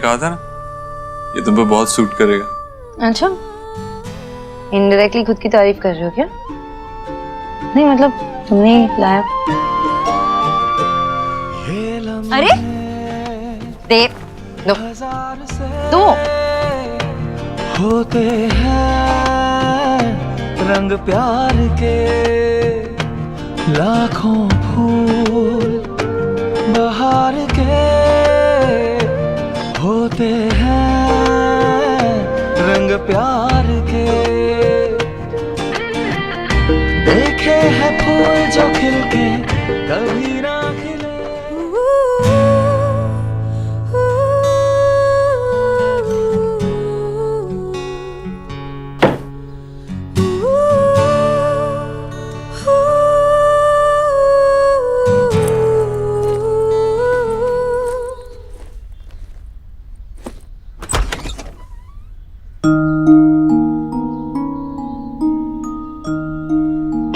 कहा था ना, ये तुम पे बहुत सूट करेगा। अच्छा, इनडायरेक्टली खुद की तारीफ कर रहे हो क्या? नहीं मतलब तुमने लाया। अरे दे दो दो। होते हैं रंग प्यार के लाखों फूल बहार के, होते हैं रंग प्यार के। देखे हैं फूल जो खिल के कभी ना खिले।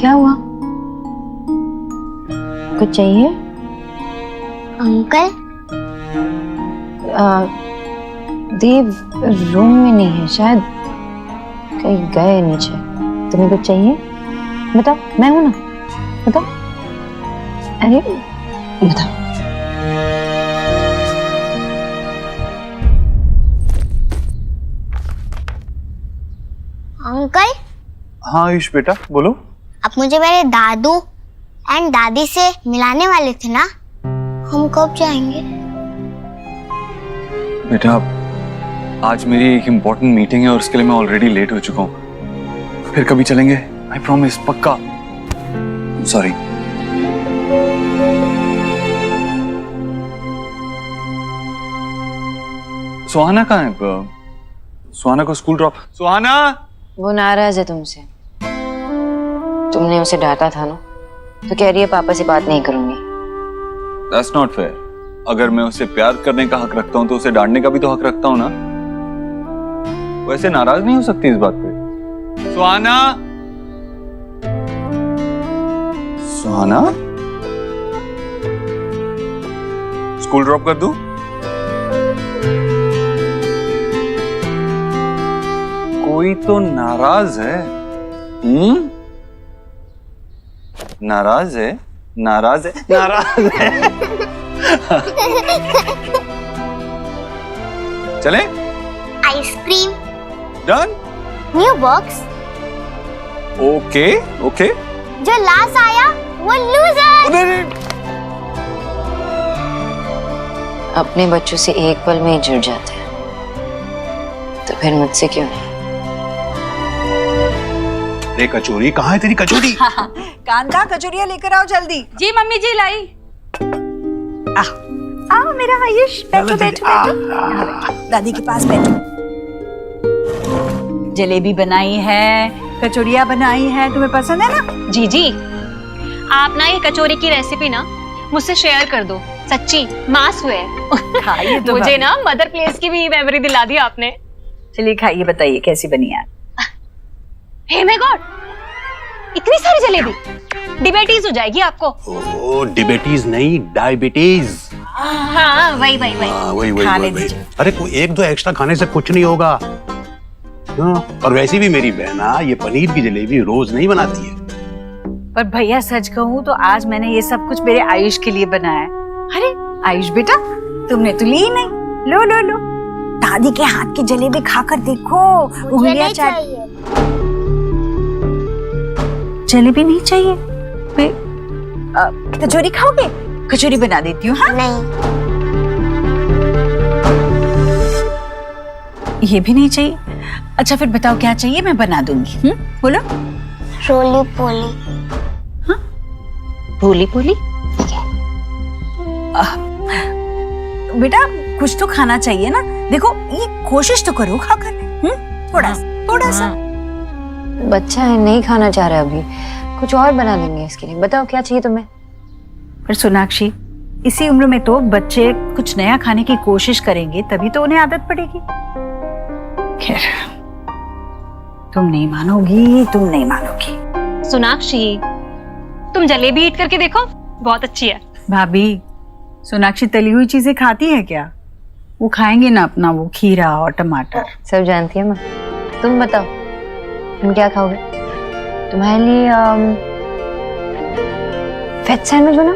क्या हुआ? कुछ चाहिए? अंकल देव रूम में नहीं है, शायद कहीं गए नीचे। तुम्हें कुछ चाहिए? बताओ, मैं हूं ना, बताओ। अरे बताओ। अंकल, हाँ आयुष बेटा बोलो। आप मुझे मेरे दादू एंड दादी से मिलाने वाले थे ना, हम कब जाएंगे? बेटा आज मेरी एक इम्पोर्टेंट मीटिंग है और उसके लिए मैं ऑलरेडी लेट हो चुका हूँ। फिर कभी चलेंगे, आई प्रॉमिस, पक्का। सॉरी। सुहाना कहाँ है? सुहाना को स्कूल ड्रॉप। सुहाना, वो नाराज है तुमसे। तुमने उसे डांटा था ना, तो कह रही है पापा से बात नहीं करूंगी। That's not fair. अगर मैं उसे प्यार करने का हक रखता हूँ तो उसे डांटने का भी तो हक रखता हूँ ना। वैसे नाराज नहीं हो सकती इस बात पे। सुहाना, सुहाना, स्कूल ड्रॉप कर दूं? कोई तो नाराज है। नाराज है, नाराज है, नाराज है। चले? Ice cream. Done? New box. Okay okay. जो लास्ट आया वो लूजर। अपने बच्चों से एक पल में ही जुड़ जाते हैं, तो फिर मुझसे क्यों नहीं? अरे कचौरी कहाँ है तेरी कचौरी? कान का कचौरिया लेकर आओ जल्दी। जी मम्मी जी लाई। आओ मेरा आयुष, बैठो बैठो बैठो। दादी के पास बैठो। जलेबी बनाई है, कचौरिया बनाई है, तुम्हें पसंद है ना? जी जी, आप ना ये कचौरी की रेसिपी ना मुझसे शेयर कर दो, सच्ची मास हुए खाइए तो मुझे ना मदर प्लेस की भी मेमोरी दिला दी आपने। चलिए खाइए, बताइए कैसी बनी यार। हे माय गॉड, इतनी सारी जलेबी, डिबेटीज हो जाएगी आपको। ओ डिबेटीज नहीं, डायबिटीज। हाँ वही वही वही। वही खाने वही। दीजिए। अरे कोई एक दो एक्स्ट्रा खाने से कुछ नहीं होगा। और वैसे भी मेरी बहना ये पनीर की जलेबी रोज नहीं बनाती है। पर भैया सच कहूँ तो आज मैंने ये सब कुछ मेरे आयुष के लिए बनाया है। अरे आयुष बेटा, तुमने तो ली ही नहीं। लो लो लो, दादी के हाथ की जलेबी खाकर देखो। मुझे नहीं चाहिए। जलेबी नहीं चाहिए? कचौरी खाओगे? कचौरी बना देती हूँ। हाँ नहीं, ये भी नहीं चाहिए। अच्छा फिर बताओ क्या चाहिए, मैं बना दूंगी। बोलो। रोली पोली। भोली भोली? बेटा कुछ तो खाना चाहिए ना, देखो ये कोशिश तो करो खाकर। थोड़ा सा। बच्चा है, नहीं खाना चाह रहा अभी, कुछ और बना देंगे इसके लिए। बताओ क्या चाहिए तुम्हें? पर सोनाक्षी, इसी उम्र में तो बच्चे कुछ नया खाने की कोशिश करेंगे, तभी तो उन्हें आदत पड़ेगी। खैर, तुम नहीं मानोगी, तुम नहीं मानोगी। सोनाक्षी, तुम जलेबी ईट करके देखो, बहुत अच्छी है। भाभी, सोनाक्षी तली हुई चीजें खाती है क्या? वो खाएंगे ना अपना वो खीरा और टमाटर। सब जानती है मैं। तुम बताओ तुम क्या खाओगे? तुम्हारे लिए वेज सैंडविच बनाओ,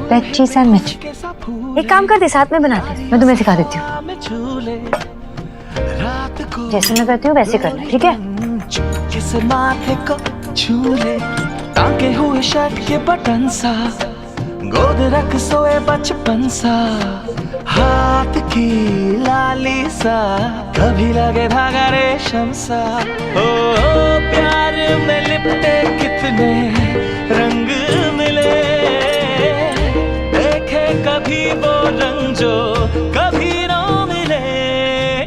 वेज चीज सैंडविच। एक काम करते साथ में बनाते हैं, मैं तुम्हें सिखा देती हूँ। जैसे मैं करती हूँ वैसे करना, ठीक है? किस माथे को छूले टांगे हुए शर्ट के बटन सा, गोद रख सोए बचपन सा, हाथ की लाली सा, कभी लगे धागा रेशम सा। ओ प्यार में लिपटे कितने रंग मिले, देखे कभी वो रंग जो कभी ना मिले।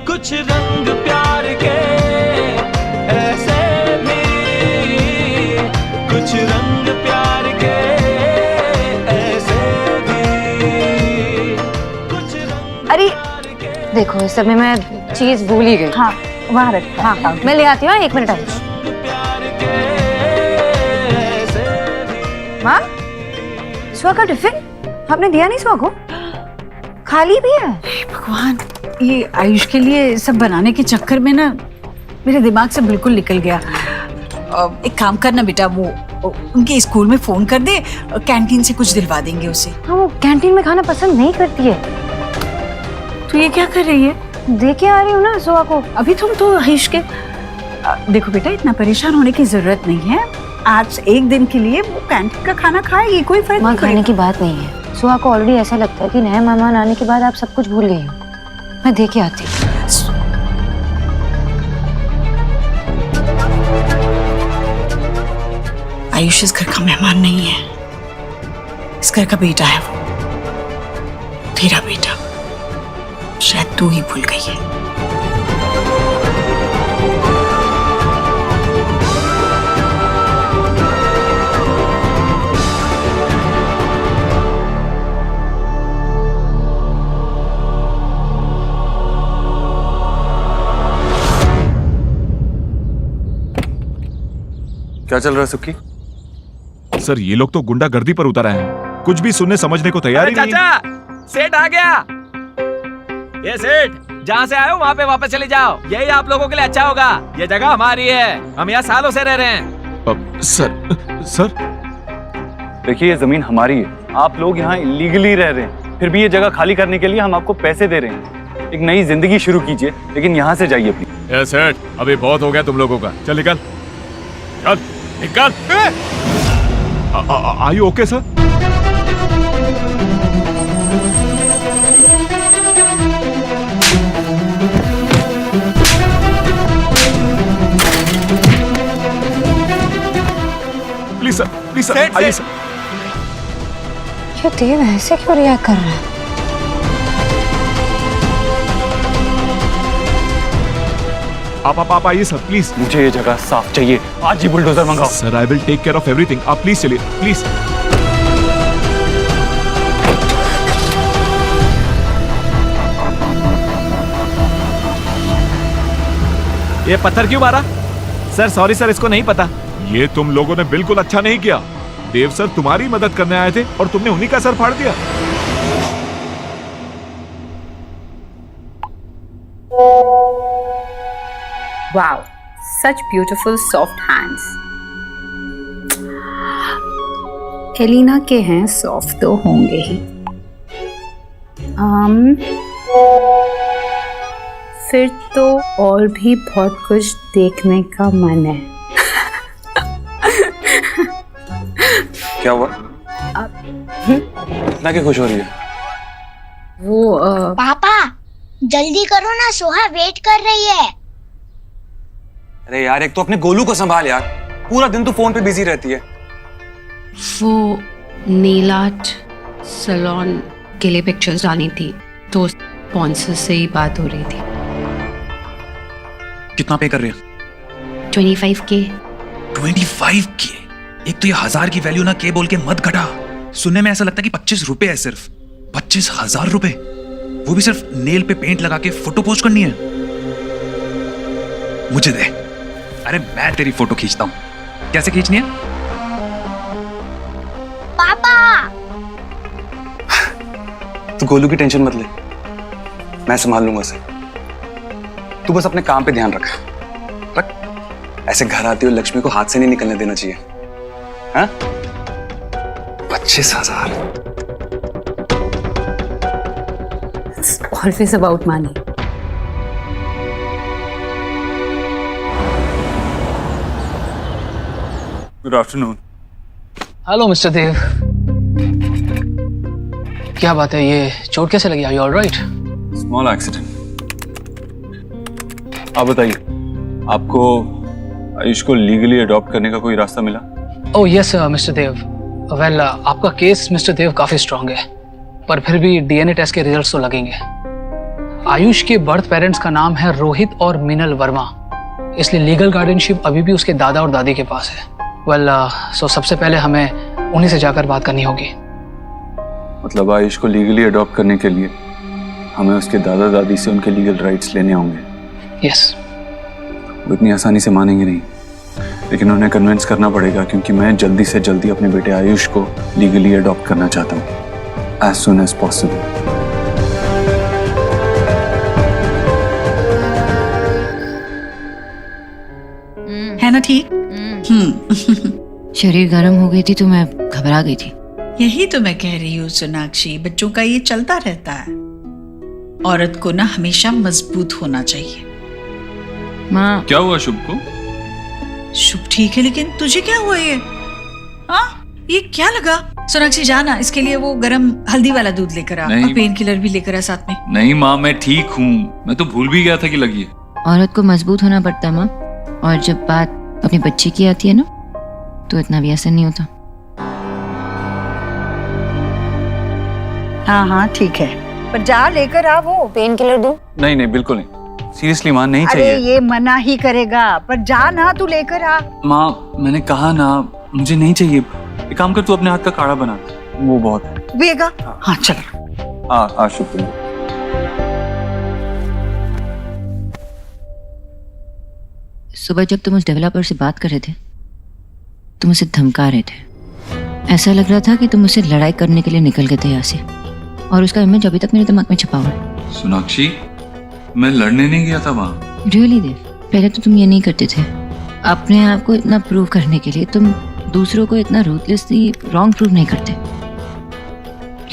कुछ रंग प्यार के ऐसे भी, कुछ रंग प्यार के ऐसे भी, कुछ रंग अरे देखो इस समय मैं चीज भूल ही गई। हाँ वहाँ रख। हाँ मैं ले आती हूँ, 1 मिनट आई। प्यार के ऐसे भी। माँ, सुहा का टिफिन आपने दिया नहीं? सुहा को खाली भी है। भगवान, ये आयुष के लिए सब बनाने के चक्कर में ना मेरे दिमाग से बिल्कुल निकल गया। एक काम करना बेटा, वो उनके स्कूल में फोन कर दे, कैंटीन से कुछ दिलवा देंगे उसे। हाँ वो कैंटीन में खाना पसंद नहीं करती है। तो ये क्या कर रही है? दे के आ रही हूँ ना सुहा को। अभी तुम तो आयुष के देखो बेटा, इतना परेशान होने की जरूरत नहीं है। आज एक दिन के लिए वो कैंटीन का खाना खाएगी, कोई फर्क माँ नहीं खाने पड़ेगा। की बात नहीं है। सुहा को ऑलरेडी ऐसा लगता है कि नए मेहमान आने के बाद आप सब कुछ भूल गई हो। मैं दे के आती हूँ। आयुष इस घर का मेहमान नहीं है, इस घर का बेटा है वो, तेरा बेटा। शायद तू ही भूल गई है। क्या चल रहा है सुक्की? सर ये लोग तो गुंडागर्दी पर उतर आए हैं, कुछ भी सुनने समझने को तैयार ही नहीं। चाचा, सेठ आ गया। ये सेठ, जहाँ से आए हो वहाँ पे वापस चले जाओ, यही आप लोगों के लिए अच्छा होगा। ये जगह हमारी है, हम यहाँ सालों से रह रहे हैं। सर देखिए ये जमीन हमारी है, आप लोग यहाँ इलीगली रह रहे हैं, फिर भी ये जगह खाली करने के लिए हम आपको पैसे दे रहे हैं। एक नई जिंदगी शुरू कीजिए, लेकिन यहाँ से जाइए प्लीज। ए सेठ, अभी बहुत हो गया तुम लोगों का, चल निकल, चल निकल। Are you okay sir? Please sir, आइए सर। ये देव ऐसे क्यों रिएक्ट कर रहा है? आप आइए सर, प्लीज। मुझे ये जगह साफ चाहिए, आज ही बुलडोजर मंगाओ। Sir I will take care of everything, आप प्लीज चलिए, प्लीज। ये पत्थर क्यों मारा? सर सॉरी सर, इसको नहीं पता। ये तुम लोगों ने बिल्कुल अच्छा नहीं किया। देव सर तुम्हारी मदद करने आए थे और तुमने उन्हीं का सर फाड़ दिया। Wow, such beautiful soft hands. Elina के हैं, सॉफ्ट तो होंगे ही। फिर तो और भी बहुत कुछ देखने का मन है। क्या हुआ? इतना क्यों खुश हो रही है? वो पापा जल्दी करो ना, सोहा वेट कर रही है। अरे यार, एक तो अपने गोलू को संभाल यार, पूरा दिन तू फोन पे बिजी रहती है। वो नेल आर्ट सैलून के लिए पिक्चर्स डाली थी, तो स्पॉन्सर से ही बात हो रही थी। कितना पे कर रहे हैं? 25K। 25K? एक तो ये 1000 की वैल्यू ना के बोल के मत घटा। सुनने में ऐसा लगता है कि 25 रुपए है, सिर्फ 25,000 रुपए, वो भी सिर्फ नेल पे पेंट लगा के फोटो पोस्ट करनी है। मुझे दे, अरे मैं तेरी फोटो खींचता हूं। कैसे खींचनी है? पापा तू गोलू की टेंशन मत ले, मैं संभाल लूंगा उसे। तू बस अपने काम पे ध्यान रख। ऐसे घर आती हुई लक्ष्मी को हाथ से नहीं निकलने देना चाहिए। हाँ? 25,000। Always about money. Good afternoon. Hello mister Dev, क्या बात है, ये चोट कैसे लगी? Are you alright? Small accident. आप बताइए, आपको आयुष को लीगली अडॉप्ट करने का कोई रास्ता मिला? ओह यस मिस्टर देव। वेल आपका केस मिस्टर देव काफी स्ट्रांग है, पर फिर भी डीएनए टेस्ट के रिजल्ट्स तो लगेंगे। आयुष के बर्थ पेरेंट्स का नाम है रोहित और मिनल वर्मा, इसलिए लीगल गार्डियनशिप अभी भी उसके दादा और दादी के पास है। वेल सो सबसे पहले हमें उन्हीं से जाकर बात करनी होगी। मतलब आयुष को लीगली अडॉप्ट करने के लिए हमें उसके दादा दादी से उनके लीगल राइट्स लेने होंगे। यस। वो इतनी आसानी से मानेंगे नहीं, लेकिन उन्हें कन्विंस करना पड़ेगा, क्योंकि मैं जल्दी से जल्दी अपने बेटे आयुष को लीगली अडॉप्ट करना चाहता हूँ, एज सुन एज पॉसिबल। है ना ठीक? शरीर गर्म हो गई थी तो मैं घबरा गई थी। यही तो मैं कह रही हूँ सोनाक्षी, बच्चों का ये चलता रहता है। औरत को ना हमेशा मजबूत होना चाहिए। माँ क्या हुआ शुभ को? शुभ ठीक है, लेकिन तुझे क्या हुआ ये? हाँ ये क्या लगा? सोनाक्षी जाना, इसके लिए वो गरम हल्दी वाला दूध लेकर आ और पेन किलर भी लेकर आ साथ में। नहीं माँ, मैं ठीक हूँ, मैं तो भूल भी गया था कि लगी है। औरत को मजबूत होना पड़ता है माँ, और जब बात अपने बच्चे की आती है ना, तो इतना भी असर नहीं होता। हाँ हाँ ठीक है, पर जा लेकर आ वो पेन किलर दूं। नहीं नहीं बिल्कुल नहीं, सीरियसली माँ नहीं चाहिए। अरे ये मना ही करेगा, पर जा ना, तू लेकर आ। माँ मैंने कहा ना, मुझे नहीं चाहिए। एक काम कर, तू अपने हाथ का काढ़ा बना, वो बहुत है। पिएगा? हाँ चल। हाँ शुक्रिया। सुबह जब तुम उस डेवलपर से बात कर रहे थे, तुम उसे धमका रहे थे। ऐसा लग रहा था कि तुम उससे लड़ाई करने के लिए निकल गए थे यहाँ से, और उसका इमेज अभी तक मेरे दिमाग में छपा हुआ है। सोनाक्षी, मैं लड़ने नहीं गया था वहाँ। रियली देव, पहले तो तुम ये नहीं करते थे। अपने आप को इतना प्रूव करने के लिए तुम दूसरों को इतना रूथलेसली रॉन्ग प्रूव नहीं करते।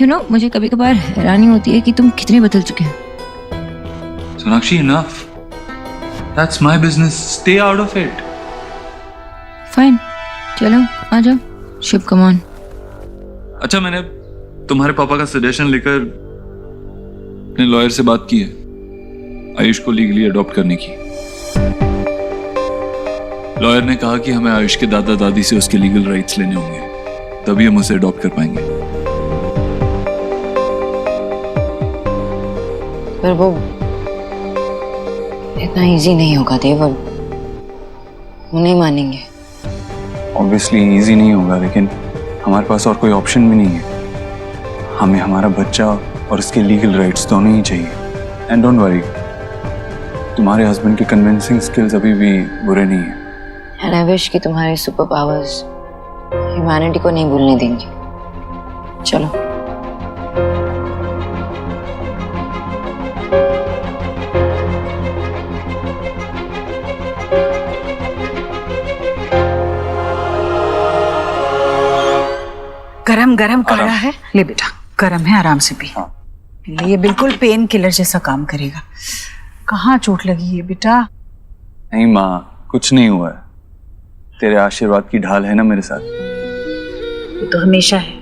यू नो, मुझे कभी कभार हैरानी होती है कि तुम कितने बदल चुके हो। Sonakshi enough, that's my business, stay out of it. Fine, चलो आ जाओ। शुभ कम ऑन। अच्छा, मैंने तुम्हारे पापा का सजेशन लेकर अपने लॉयर से बात की है आयुष को लीगली अडॉप्ट करने की। लॉयर ने कहा कि हमें आयुष के दादा दादी से उसके लीगल राइट्स लेने होंगे, तभी हम उसे अडॉप्ट कर पाएंगे। पर वो इतना इजी नहीं होगा देव, वो नहीं मानेंगे। ऑब्वियसली इजी नहीं होगा, लेकिन हमारे पास और कोई ऑप्शन भी नहीं है। हमें हमारा बच्चा और उसके लीगल राइट्स दोनों ही चाहिए। एंड डोंट वरी, तुम्हारे हस्बैंड के कन्विंसिंग स्किल्स अभी भी बुरे नहीं हैं। एंड आई विश कि तुम्हारे सुपर पावर्स ह्यूमैनिटी को नहीं भूलने देंगे। चलो। गरम गरम काढ़ा है, ले बेटा, गरम है, आराम से पी। हाँ। ये बिल्कुल पेन किलर जैसा काम करेगा। कहाँ चोट लगी है बेटा? नहीं माँ, कुछ नहीं हुआ है। तेरे आशीर्वाद की ढाल है ना मेरे साथ। वो तो हमेशा है।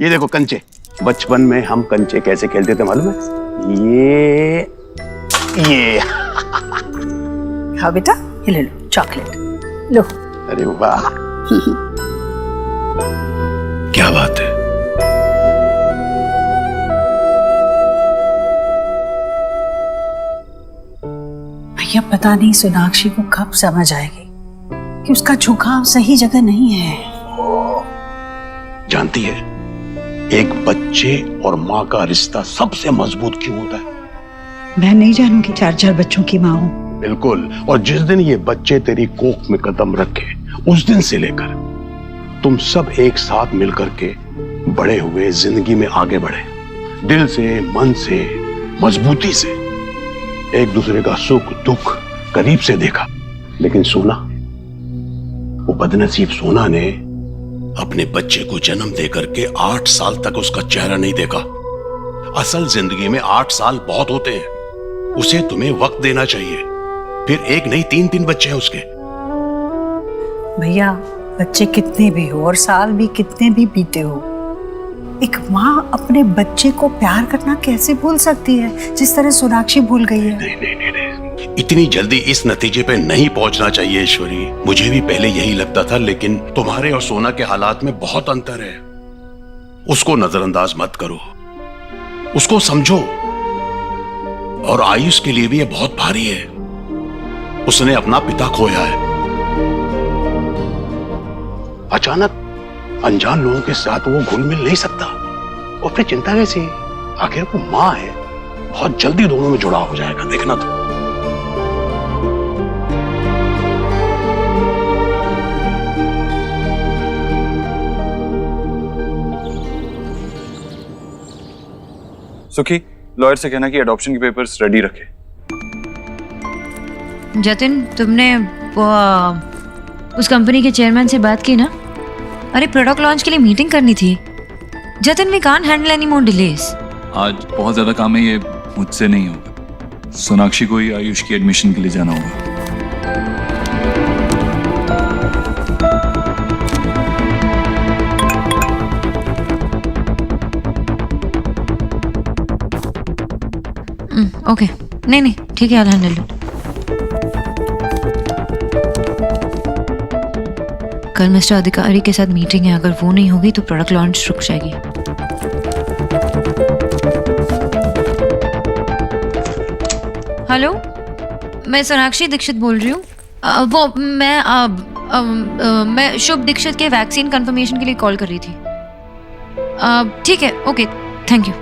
ये देखो कंचे, बचपन में हम कंचे कैसे खेलते थे मालूम है? ये हाँ बेटा, ये ले लो चॉकलेट, लो। अरे वाह, क्या बात है। भैया पता नहीं सोनाक्षी को कब समझ आएगी कि उसका झुकाव सही जगह नहीं है। जानती है, एक बच्चे और माँ का रिश्ता सबसे मजबूत क्यों होता है? मैं नहीं जानूंगी, 4 बच्चों की माँ हूं। बिल्कुल। और जिस दिन ये बच्चे तेरी कोख में कदम रखे उस दिन से लेकर तुम सब एक साथ मिलकर के बड़े हुए, जिंदगी में आगे बढ़े, दिल से, मन से, मजबूती से, एक दूसरे का सुख दुख करीब से देखा। लेकिन सोना, वो बदनसीब सोना ने अपने बच्चे को जन्म देकर के 8 साल तक उसका चेहरा नहीं देखा। असल जिंदगी में 8 साल बहुत होते हैं, उसे तुम्हें वक्त देना चाहिए। फिर एक नहीं 3 बच्चे हैं उसके। भैया, बच्चे कितने भी हो और साल भी कितने भी बीते हो, एक माँ अपने बच्चे को प्यार करना कैसे भूल सकती है जिस तरह सोनाक्षी भूल गई है? नहीं, इतनी जल्दी इस नतीजे पे नहीं पहुंचना चाहिए ईश्वरी। मुझे भी पहले यही लगता था, लेकिन तुम्हारे और सोना के हालात में बहुत अंतर है। उसको नजरअंदाज मत करो, उसको समझो। और आयुष के लिए भी ये बहुत भारी है, उसने अपना पिता खोया है। अचानक अनजान लोगों के साथ वो घुल मिल नहीं सकता, और फिर चिंता कैसी? आखिर वो मां है, बहुत जल्दी दोनों में जुड़ाव हो जाएगा, देखना तो। सुखी, लॉयर से कहना कि एडॉप्शन के पेपर्स रेडी रखे। जतिन, तुमने उस कंपनी के चेयरमैन से बात की ना? अरे प्रोडक्ट लॉन्च के लिए मीटिंग करनी थी। Jatin, we can't handle any more delays. आज बहुत ज्यादा काम है, ये मुझसे नहीं होगा। सोनाक्षी को ही आयुष की एडमिशन के लिए जाना होगा। ओके, नहीं ठीक है, आई हैंडल इट। कल मिस्टर अधिकारी के साथ मीटिंग है, अगर वो नहीं होगी तो प्रोडक्ट लॉन्च रुक जाएगी। हेलो, मैं सोनाक्षी दीक्षित बोल रही हूँ। मैं शुभ दीक्षित के वैक्सीन कंफर्मेशन के लिए कॉल कर रही थी। ठीक है, ओके, थैंक यू।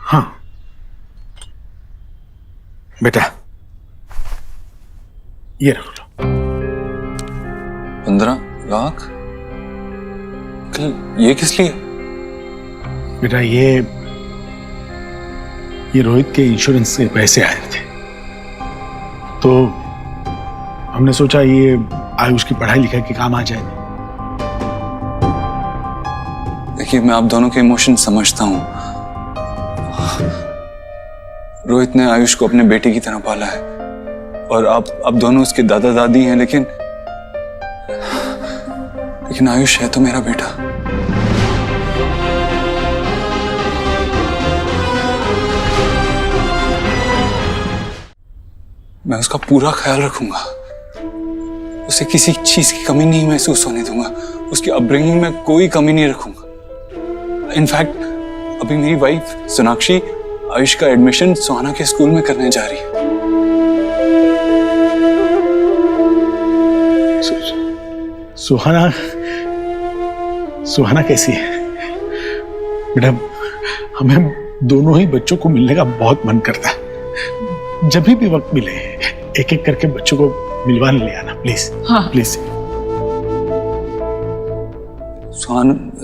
हाँ बेटा, ये रख लो। 15 लाख? ये किस लिए? बेटा, ये रोहित के इंश्योरेंस के पैसे आए थे, तो हमने सोचा ये आयुष की पढ़ाई लिखाई के काम आ जाएगी। देखिए, मैं आप दोनों के इमोशन समझता हूं। रोहित ने आयुष को अपने बेटे की तरह पाला है, और आप दोनों उसके दादा दादी हैं, लेकिन आयुष है तो मेरा बेटा। मैं उसका पूरा ख्याल रखूंगा, उसे किसी चीज की कमी नहीं महसूस होने दूंगा, उसकी अपब्रिंगिंग में कोई कमी नहीं रखूंगा। इनफैक्ट अभी मेरी वाइफ सोनाक्षी आयुष का एडमिशन सुहाना के स्कूल में करने जा रही है। सुहाना कैसी है? बेटा, हमें दोनों ही बच्चों को मिलने का बहुत मन करता है। जब भी वक्त मिले एक एक करके बच्चों को मिलवाने ले आना, प्लीज। हाँ प्लीज।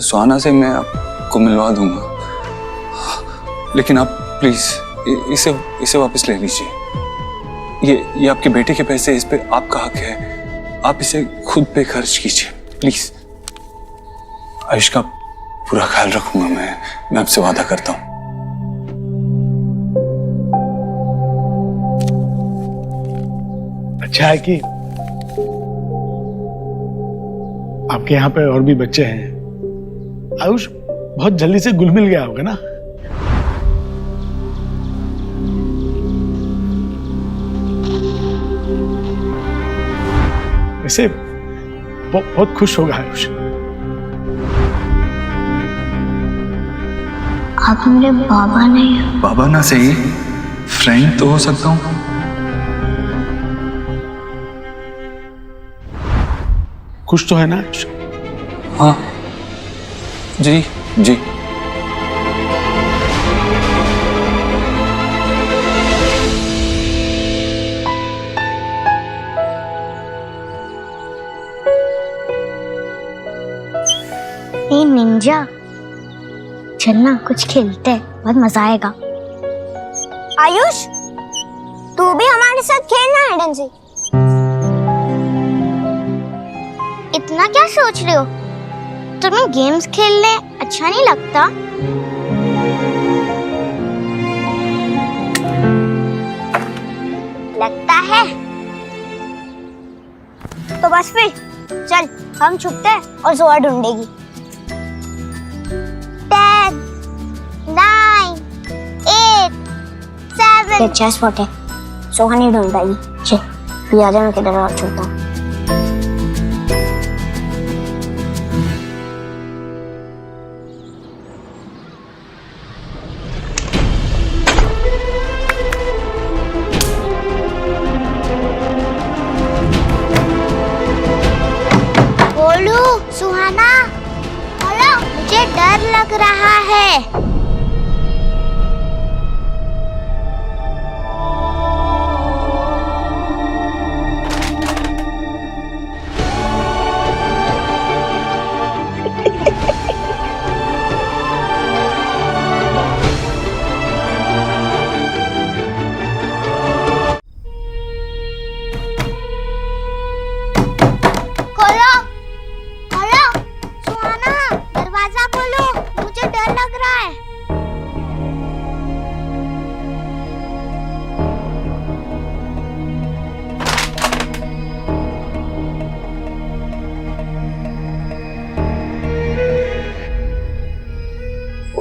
सुहाना से मैं आपको मिलवा दूंगा, लेकिन आप प्लीज इसे वापस ले लीजिए। ये आपके बेटे के पैसे, इस पे आपका हक है, आप इसे खुद पे खर्च कीजिए प्लीज। आयुष का पूरा ख्याल रखूंगा मैं आपसे वादा करता हूं। अच्छा है कि आपके यहाँ पे और भी बच्चे हैं। आयुष बहुत जल्दी से घुल मिल गया होगा ना? वैसे बहुत खुश होगा आयुष। आप मेरे बाबा नहीं हो। बाबा ना सही, फ्रेंड तो हो सकता हूं। खुश तो है ना आयुष? हाँ जी जी। ए निंजा, चलना कुछ खेलते हैं, बहुत मजा आएगा। आयुष, तू भी हमारे साथ खेलना है हाइड सीक। इतना क्या सोच रहे हो? तुम्हें गेम्स खेलने अच्छा नहीं लगता? लगता है तो बस फिर चल, हम छुपते हैं और जोआ ढूंढेगी। 10, 9, 8, 7। अच्छा स्पॉट है, सोहा नहीं ढूंढ पाएगी। चल भी आ जा, मैं किधर और छुपता हूँ। सुहाना, हेलो, मुझे डर लग रहा है।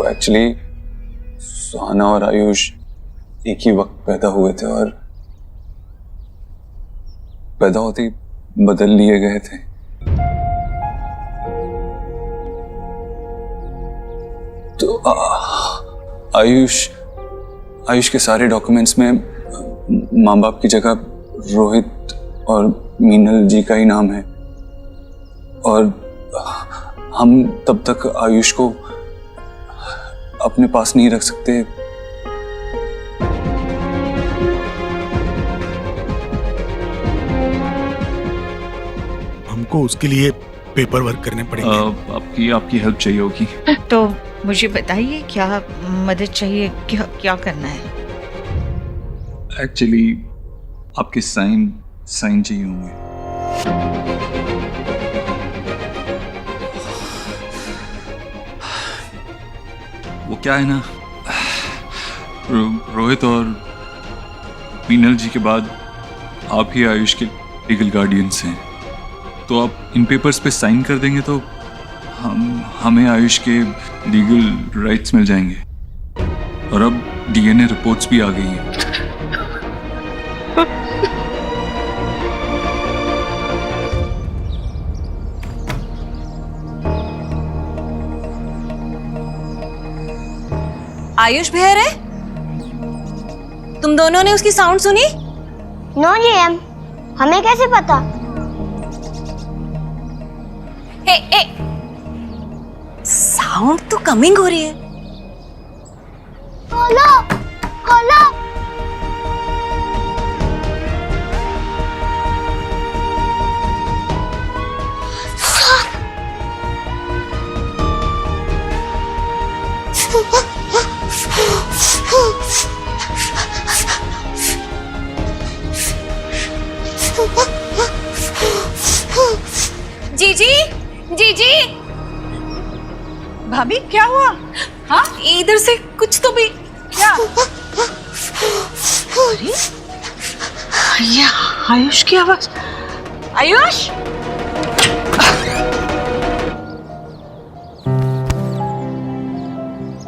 एक्चुअली सुहाना और आयुष एक ही वक्त पैदा हुए थे और पैदा होते ही बदल लिए गए थे। तो आयुष के सारे डॉक्यूमेंट्स में माँ बाप की जगह रोहित और मीनल जी का ही नाम है और हम तब तक आयुष को अपने पास नहीं रख सकते। हमको उसके लिए पेपर वर्क करने पड़ेंगे। आपकी हेल्प चाहिए होगी। तो मुझे बताइए क्या मदद चाहिए, क्या करना है? एक्चुअली आपके साइन चाहिए होंगे। वो क्या है ना, रोहित और मीनल जी के बाद आप ही आयुष के लीगल गार्डियंस हैं, तो आप इन पेपर्स पे साइन कर देंगे तो हमें आयुष के लीगल राइट्स मिल जाएंगे। और अब डीएनए रिपोर्ट्स भी आ गई हैं। आयुष बहर है? तुम दोनों ने उसकी साउंड सुनी? नो जीएम, हमें कैसे पता? साउंड तो कमिंग हो रही है। खोलो, खोलो। जीजी, जीजी, भाभी क्या हुआ? हाँ, इधर से कुछ तो भी। क्या? अरे ये आयुष की आवाज। आयुष,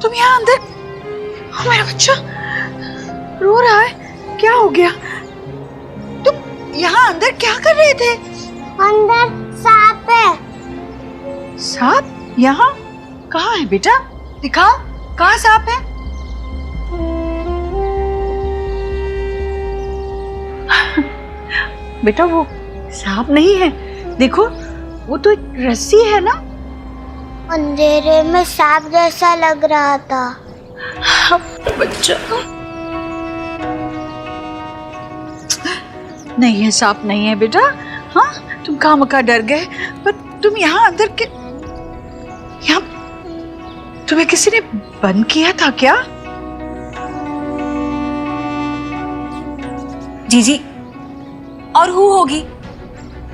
तुम यहाँ अंदर? मेरा बच्चा रो रहा है, क्या हो गया? तुम यहाँ अंदर क्या कर रहे थे? अंदर सांप है। सांप? यहाँ कहाँ है बेटा? दिखाओ, कहाँ सांप है? बेटा वो सांप नहीं है, देखो वो तो एक रस्सी है ना। अंधेरे में सांप जैसा लग रहा था। बच्चा नहीं है, सांप नहीं है बेटा। हाँ, तुम खामखा डर गए, पर तुम यहाँ अंदर के यहाँ तुम्हें किसी ने बंद किया था क्या? जीजी, और हु होगी?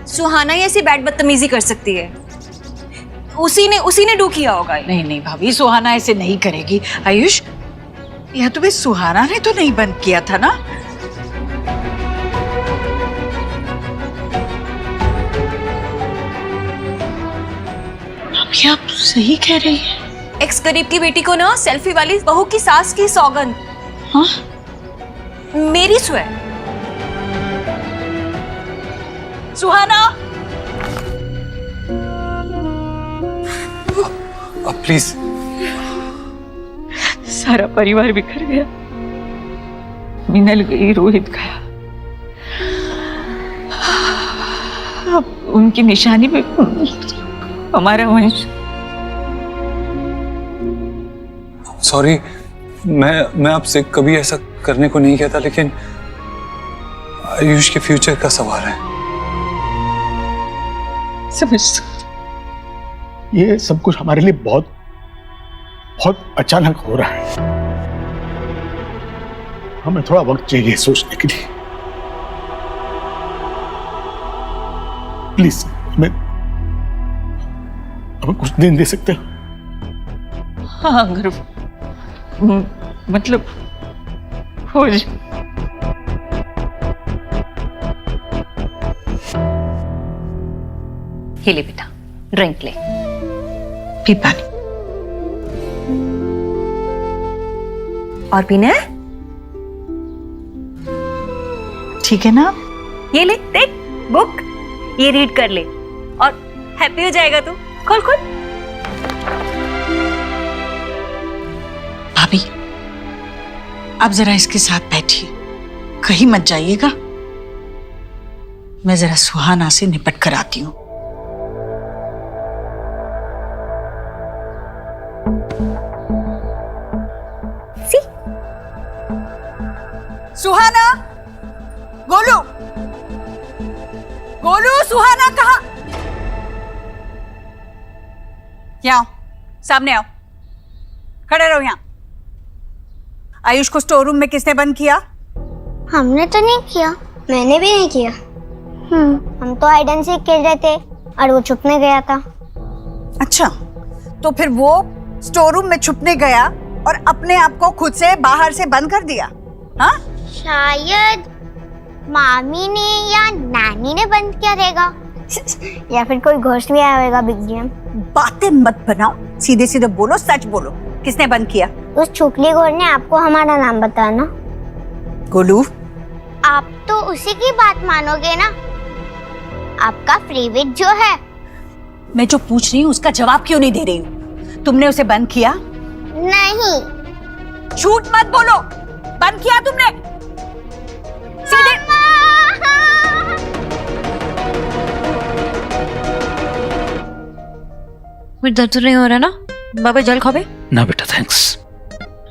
सुहाना ही ऐसी बैड बदतमीजी कर सकती है। उसी ने डू किया होगा। नहीं नहीं भाभी, सुहाना ऐसे नहीं करेगी। आयुष, यह तुम्हें सुहाना ने तो नहीं बंद किया था ना? अभी आप सही कह रही है। एक्स गरीब की बेटी को ना सेल्फी वाली बहू की सास की सौगंध। हाँ? मेरी स्वे सुहाना। अब प्लीज। सारा परिवार बिखर गया। मिनल गई, रोहित गया। अब उनकी निशानी पे हमारा वंश। सॉरी, मैं आपसे कभी ऐसा करने को नहीं कहता, लेकिन आयुष के फ्यूचर का सवाल है। समझ ये सब कुछ हमारे लिए बहुत बहुत अचानक हो रहा है। हमें थोड़ा वक्त चाहिए सोचने के लिए। प्लीज हमें कुछ दिन दे सकते हो? हाँ, अगर मतलब हो जाए। ये ले बेटा, ड्रिंक ले। पी पानी। और पीना है? ठीक है ना? ये ले, देख बुक, ये रीड कर ले और हैप्पी हो जाएगा तू। खोल खोल। भाभी, आप जरा इसके साथ बैठिए, कहीं मत जाइएगा। मैं जरा सुहाना से निपट कर आती हूँ। सुहाना, गोलू, गोलू, सुहाना कहाँ? यहाँ आओ, सामने आओ, खड़े रहो यहाँ। आयुष को स्टोर रूम में किसने बंद किया? हमने तो नहीं किया। मैंने भी नहीं किया। हम तो हाइड एंड सीक खेल रहे थे और वो छुपने गया था। अच्छा, तो फिर वो स्टोर रूम में छुपने गया और अपने आप को खुद से बाहर से बंद कर दिया? हाँ? शायद मामी ने या नानी ने बंद किया रहेगा। या फिर कोई घोस्ट भी आया होगा बिग जी। बातें मत बनाओ, सीधे सीधे बोलो, सच बोलो, किसने बंद किया? उस छुकली घोर ने आपको हमारा नाम बताया ना। गोलू, आप तो उसी की बात मानोगे ना। आपका फेवरेट जो है। मैं जो पूछ रही हूँ उसका जवाब क्यों नहीं दे रही हूँ? तुमने उसे बंद किया? नहीं। झूठ मत बोलो, बंद किया तुमने? सीधे मुझे दर्द तो नहीं हो रहा ना? बाबा जल खाओगे? ना बेटा, thanks.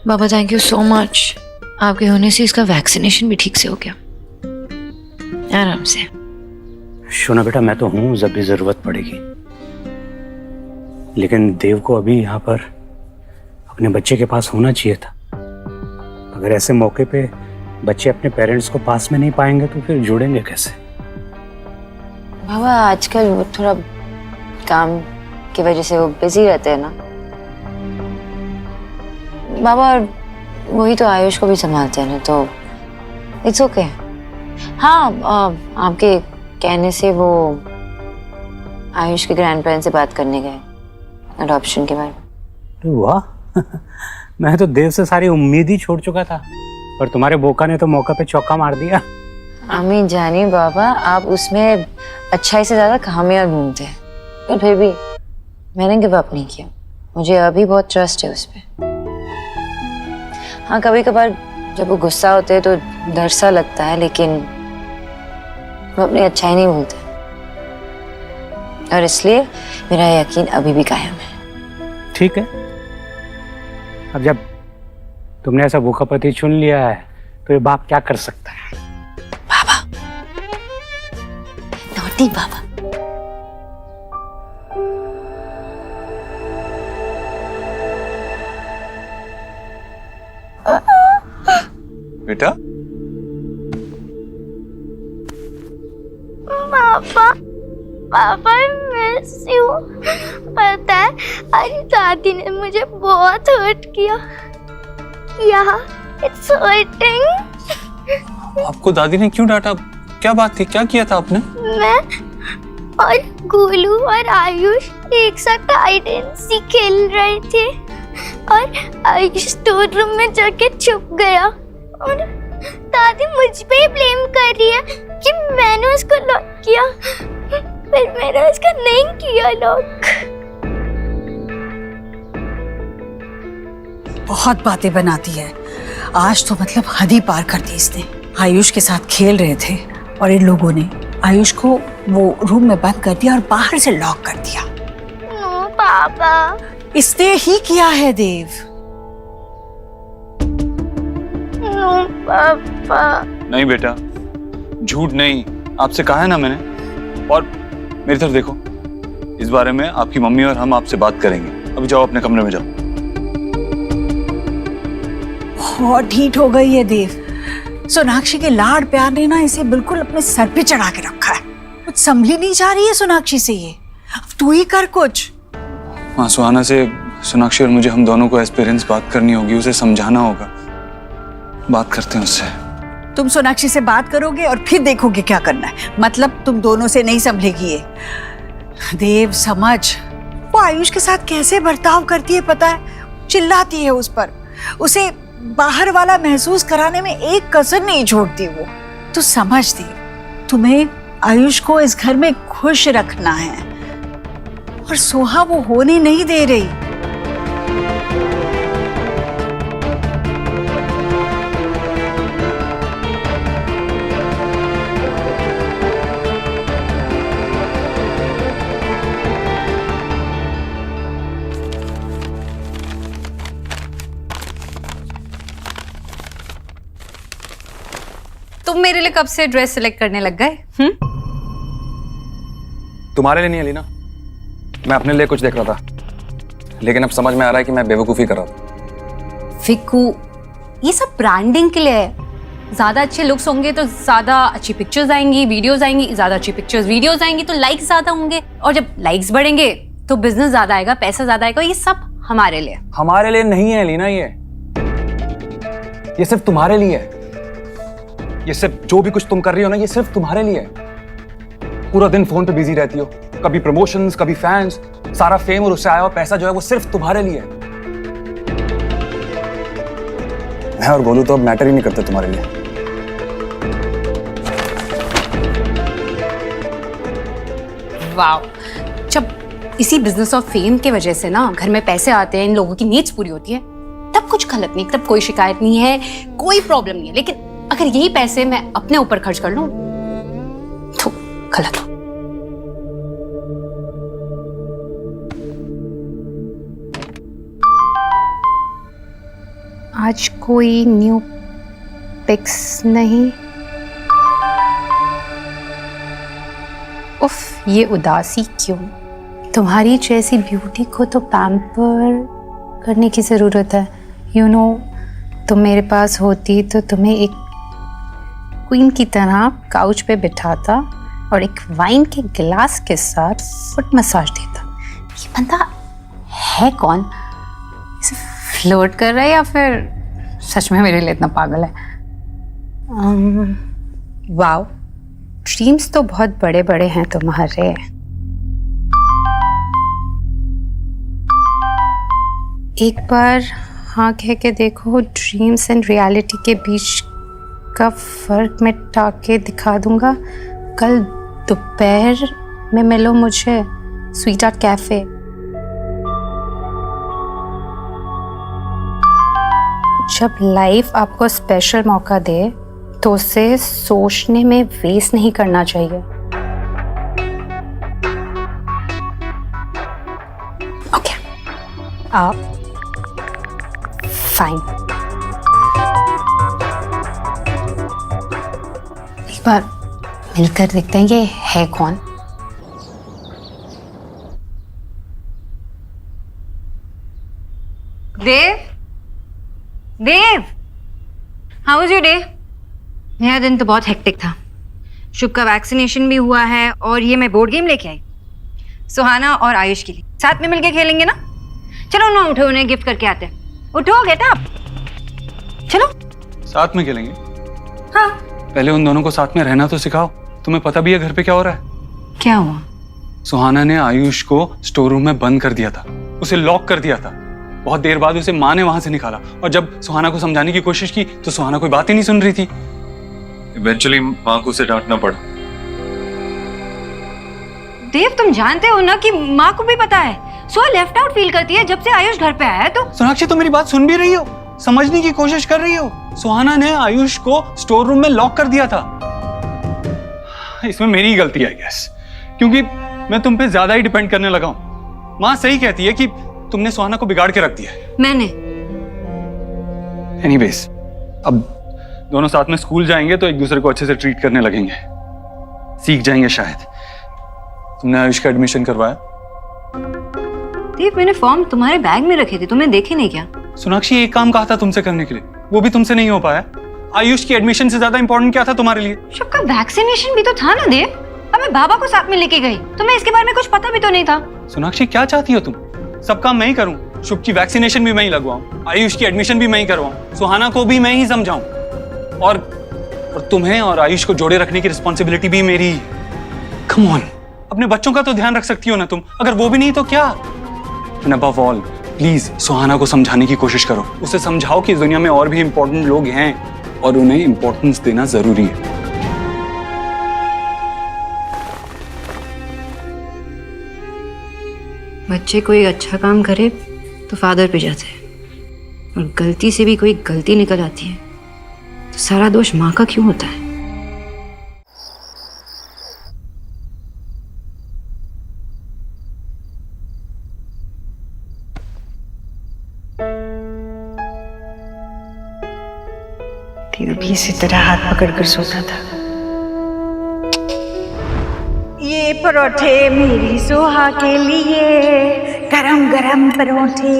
Baba thank you so much. आपके होने से इसका वैक्सीनेशन भी ठीक से हो गया, आराम से। शोना बेटा, मैं तो हूं जब भी जरूरत पड़ेगी, लेकिन देव को अभी यहाँ पर अपने बच्चे के पास होना चाहिए था। अगर ऐसे मौके पे बच्चे अपने पेरेंट्स को पास में नहीं पाएंगे तो फिर जुड़ेंगे कैसे? बाबा आजकल वो थोड़ा काम की वजह से वो बिजी रहते हैं ना बाबा, और वही तो आयुष को भी संभालते हैं ना, तो इट्स ओके। हाँ, आपके कहने से वो आयुष के ग्रैंड पेरेंट्स से बात करने गए अडॉप्शन के बारे में। वाह, मैं तो देव से सारी उम्मीद ही छोड़ चुका था, पर तुम्हारे बोका ने तो मौका पे चौका मार दिया। अम्मी जानी बाबा, आप उसमें अच्छाई से ज्यादा खामियां ढूंढते हैं, पर फिर भी मैंने गिव अप नहीं किया। मुझे अभी बहुत ट्रस्ट है उस पर। हाँ, कभी कभार जब वो गुस्सा होते हैं तो डर सा लगता है, लेकिन वो अपनी अच्छाई नहीं भूलते। और इसलिए मेरा यकीन अभी भी कायम है। ठीक है, अब जब तुमने ऐसा भूखा पति चुन लिया है तो ये बाप क्या कर सकता है? बाबा, नॉटी बाबा। बेटा, पापा पापा मिस यू। पता है अरे दादी ने मुझे बहुत हर्ट किया। It's hurting. आपको दादी ने क्यों डांटा? क्या बात थी? क्या किया था आपने? मैं और गोलू और आयुष एक साथ हाइड एंड सीक खेल रहे थे और आयुष स्टोर रूम में जाके छुप गया और दादी मुझ पे ही ब्लेम कर रही है कि मैंने उसको लॉक किया, पर मैंने उसका नहीं किया लॉक। बहुत बातें बनाती है। आज तो मतलब हद ही पार कर दी इसने। आयुष के साथ खेल रहे थे और इन लोगों ने आयुष को वो रूम में बंद कर दिया और बाहर से लॉक कर दिया। नो पापा, इसने ही किया है देव। नो पापा। नहीं बेटा, झूठ नहीं, आपसे कहा है ना मैंने। और मेरी तरफ देखो, इस बारे में आपकी मम्मी और हम आपसे बात करेंगे। अभी जाओ अपने कमरे में जाओ। बहुत ढीठ हो गई है देव। सोनाक्षी के लाड़ प्यार ने ना इसे बिल्कुल अपने सर पे चढ़ा के रखा है। कुछ संभली नहीं जा रही है सोनाक्षी से ये। अब तू ही कर कुछ। हाँ, सुहाना से सोनाक्षी और मुझे हम दोनों को एज पेरेंट्स बात करनी होगी, उसे समझाना होगा। बात करते हैं उससे। तुम सोनाक्षी से बात करोगे और फिर देखोगे क्या करना है। मतलब तुम दोनों से नहीं संभलेगी ये। देव समझ, वो आयुष के साथ कैसे बर्ताव करती है पता है? चिल्लाती है उस पर, उसे बाहर वाला महसूस कराने में एक कसर नहीं छोड़ती वो। तू समझ दी, तुम्हें आयुष को इस घर में खुश रखना है और सोहा वो होने नहीं दे रही। तुम मेरे लिए कब से ड्रेस सिलेक्ट करने लग गए? तुम्हारे लिए नहीं अलीना, मैं अपने लिए कुछ देख रहा था, लेकिन अब समझ में आ रहा है कि मैं बेवकूफी कर रहा था। फिक्कू, ये सब ब्रांडिंग के लिए है। ज्यादा अच्छे लुक्स होंगे तो ज्यादा अच्छी पिक्चर्स आएंगी, वीडियोस आएंगी, ज्यादा अच्छी पिक्चर्स वीडियोस आएंगी तो लाइक्स ज्यादा होंगे, और जब लाइक्स बढ़ेंगे तो बिजनेस ज्यादा आएगा, पैसा ज्यादा आएगा। ये सब हमारे लिए। हमारे लिए नहीं है अलीना, ये सिर्फ तुम्हारे लिए है। ये सिर्फ जो भी कुछ तुम कर रही हो ना, ये सिर्फ तुम्हारे लिए है। पूरा दिन फोन पे बिजी रहती हो, कभी प्रमोशंस, कभी फैंस, सारा फेम और उससे आया हुआ पैसा जो है वो सिर्फ तुम्हारे लिए है। मैं और गोलू तो अब मैटर ही नहीं करते तुम्हारे लिए। वाओ, जब इसी बिजनेस और फेम के वजह से ना घर में पैसे आते हैं, इन लोगों की नीड्स पूरी होती है, तब कुछ गलत नहीं, तब कोई शिकायत नहीं है, कोई प्रॉब्लम नहीं है। लेकिन अगर यही पैसे मैं अपने ऊपर खर्च कर लूं तो गलत हो। आज कोई न्यू पिक्स नहीं। उफ, ये उदासी क्यों? तुम्हारी जैसी ब्यूटी को तो पैम्पर करने की जरूरत है। यू नो, तुम मेरे पास होती तो तुम्हें एक क्वीन की तरह काउच पे बिठाता और एक वाइन के गिलास के साथ फुट मसाज देता। ये बंदा है कौन? इसे फ्लोट कर रहा है या फिर सच में मेरे लिए इतना पागल है? वाओ, ड्रीम्स तो बहुत बड़े बड़े हैं तुम्हारे। एक बार हाँ कह के देखो, ड्रीम्स एंड रियलिटी के बीच का फर्क मिटा के दिखा दूंगा। कल दोपहर में मिलो मुझे स्वीट हार्ट कैफे। जब लाइफ आपको स्पेशल मौका दे तो उसे सोचने में वेस्ट नहीं करना चाहिए। फाइन। एक बार मिलकर देखते हैं ये है कौन। देव, देव, हाउ वाज योर डे? मेरा दिन तो बहुत हेक्टिक था। शुभ का वैक्सीनेशन भी हुआ है और ये मैं बोर्ड गेम लेके आई सुहाना और आयुष के लिए। साथ में मिलके खेलेंगे ना? चलो ना, उठो, उन्हें गिफ्ट करके आते हैं। उठो, गेट अप, चलो। साथ में खेलेंगे? हाँ। पहले उन दोनों को साथ में रहना तो सिखाओ। तुम्हें पता भी है घर पे क्या हो रहा है? क्या हुआ? सुहाना ने आयुष को स्टोर रूम में बंद कर दिया था, उसे लॉक कर दिया था। बहुत देर बाद उसे माँ ने वहां से निकाला और जब सुहाना को समझाने की कोशिश की तो सुहाना कोई बात ही नहीं सुन रही थी। इवेंचुअली माँ को उसे डांटना पड़ा। देव, तुम जानते हो ना कि माँ को भी पता है सो लेफ्ट आउट फील करती है जब से आयुष घर पे आया है। तो सोनाक्षी, तुम मेरी बात सुन भी रही हो? समझने की कोशिश कर रही हो? सुहाना ने आयुष को स्टोर रूम में लॉक कर दिया था। इसमें मेरी गलती है गैस, क्योंकि मैं तुम पे ज्यादा ही डिपेंड करने लगा हूं। माँ सही कहती है कि तुमने सुहाना को बिगाड़ के रख दिया है। मैंने? एनीवेज, अब दोनों साथ में स्कूल जाएंगे तो एक दूसरे को अच्छे से ट्रीट करने लगेंगे, सीख जाएंगे शायद। तुमने आयुष का एडमिशन करवाया? देव, मैंने फॉर्म तुम्हारे बैग में रखे थे, तुमने देखे नहीं क्या? सोनाक्षी, एक काम कहा था तुमसे करने के लिए, वो भी तुमसे नहीं हो पाया। आयुष की एडमिशन से ज्यादा इंपॉर्टेंट क्या था तुम्हारे लिए? शुभ का वैक्सीनेशन भी तो था ना देव। अब मैं बाबा को साथ में लेके गई, तुम्हें इसके बारे में कुछ पता भी तो नहीं था। सोनाक्षी, क्या चाहती हो तुम? सब काम मैं ही करूं, शुभ की वैक्सीनेशन भी मैं ही लगवाऊं, आयुष की एडमिशन भी मैं ही करवाऊं, सुहाना को भी मैं ही समझाऊं, और तुम्हें और आयुष को जोड़े रखने की रिस्पॉन्सिबिलिटी भी मेरी। कम ऑन, अपने बच्चों का तो ध्यान रख सकती हो ना तुम, अगर वो भी नहीं तो क्या? एंड अबव ऑल, प्लीज सुहाना को समझाने की कोशिश करो। उसे समझाओ कि इस दुनिया में और भी इंपॉर्टेंट लोग हैं और उन्हें इंपॉर्टेंस देना जरूरी है। बच्चे कोई अच्छा काम करे तो फादर पे जाते हैं, और गलती से भी कोई गलती निकल आती है तो सारा दोष माँ का क्यों होता है? दिल भी इसी तरह हाथ पकड़कर सोता था। ये परोठे मेरी सोहा के लिए, गरम गरम परोठे।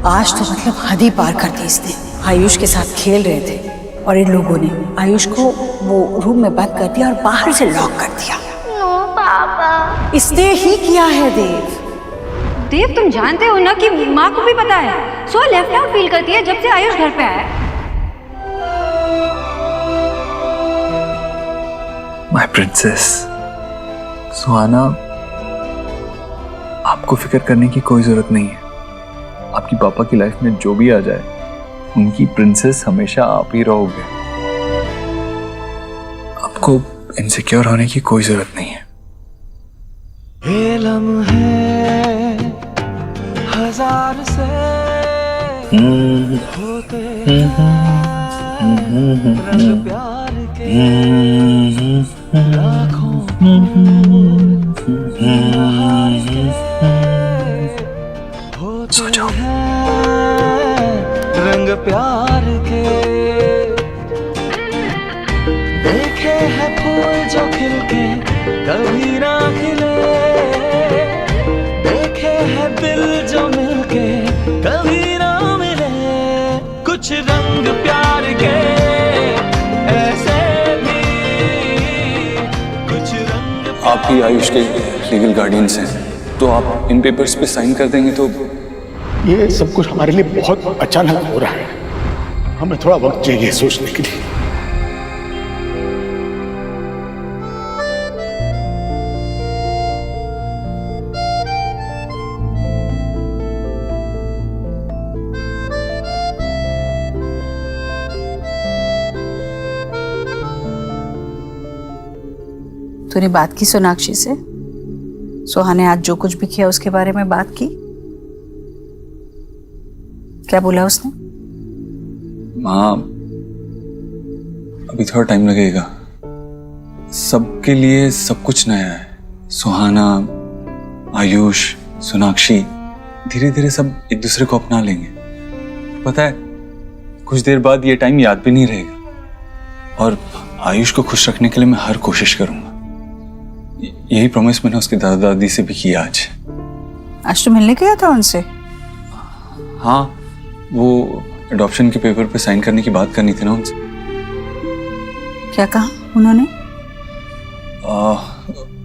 आज तो मतलब हद ही पार कर दी इसने। आयुष के साथ खेल रहे थे और इन लोगों ने आयुष को वो रूम में बंद कर दिया और बाहर से लॉक कर दिया। नो पापा, इसने ही किया है देव। देव, तुम जानते हो ना कि माँ को भी पता है सो लेफ्ट आउट फील करती है जब से आयुष घर पे आया। माय प्रिंसेस सुहाना, आपको फिक्र करने की कोई जरूरत नहीं है। आपकी पापा की लाइफ में जो भी आ जाए, उनकी प्रिंसेस हमेशा आप ही रहोगे। आपको इनसिक्योर होने की कोई जरूरत नहीं है। ये लम्हे हजार से होते रंग प्यार के लाखों होते हैं रंग प्यार के। देखे हैं फूल जो खिलके कभी ना खिले, देखे हैं दिल जो मिलके कभी ना मिले। कुछ रंग प्यार के ऐसे भी, कुछ रंग। आप ही आयुष के लीगल गार्डियंस हैं, तो आप इन पेपर्स पे साइन कर देंगे तो? ये सब कुछ हमारे लिए बहुत अचानक हो रहा है, हमें थोड़ा वक्त चाहिए सोचने के लिए। तूने बात की सोनाक्षी से? सोहा ने आज जो कुछ भी किया उसके बारे में बात की? क्या बोला उसने? माँ, अभी थोड़ा टाइम लगेगा। सबके लिए सब कुछ नया है। सुहाना, आयुष, सोनाक्षी, धीरे धीरे सब एक दूसरे को अपना लेंगे। पता है, कुछ देर बाद ये टाइम याद भी नहीं रहेगा। और आयुष को खुश रखने के लिए मैं हर कोशिश करूंगा। यही प्रॉमिस मैंने उसके दादा दादी से भी किया आज तो मिलने गया था उनसे? हाँ, वो अडॉप्शन के पेपर पे साइन करने की बात करनी थी ना उनसे। क्या कहा उन्होंने?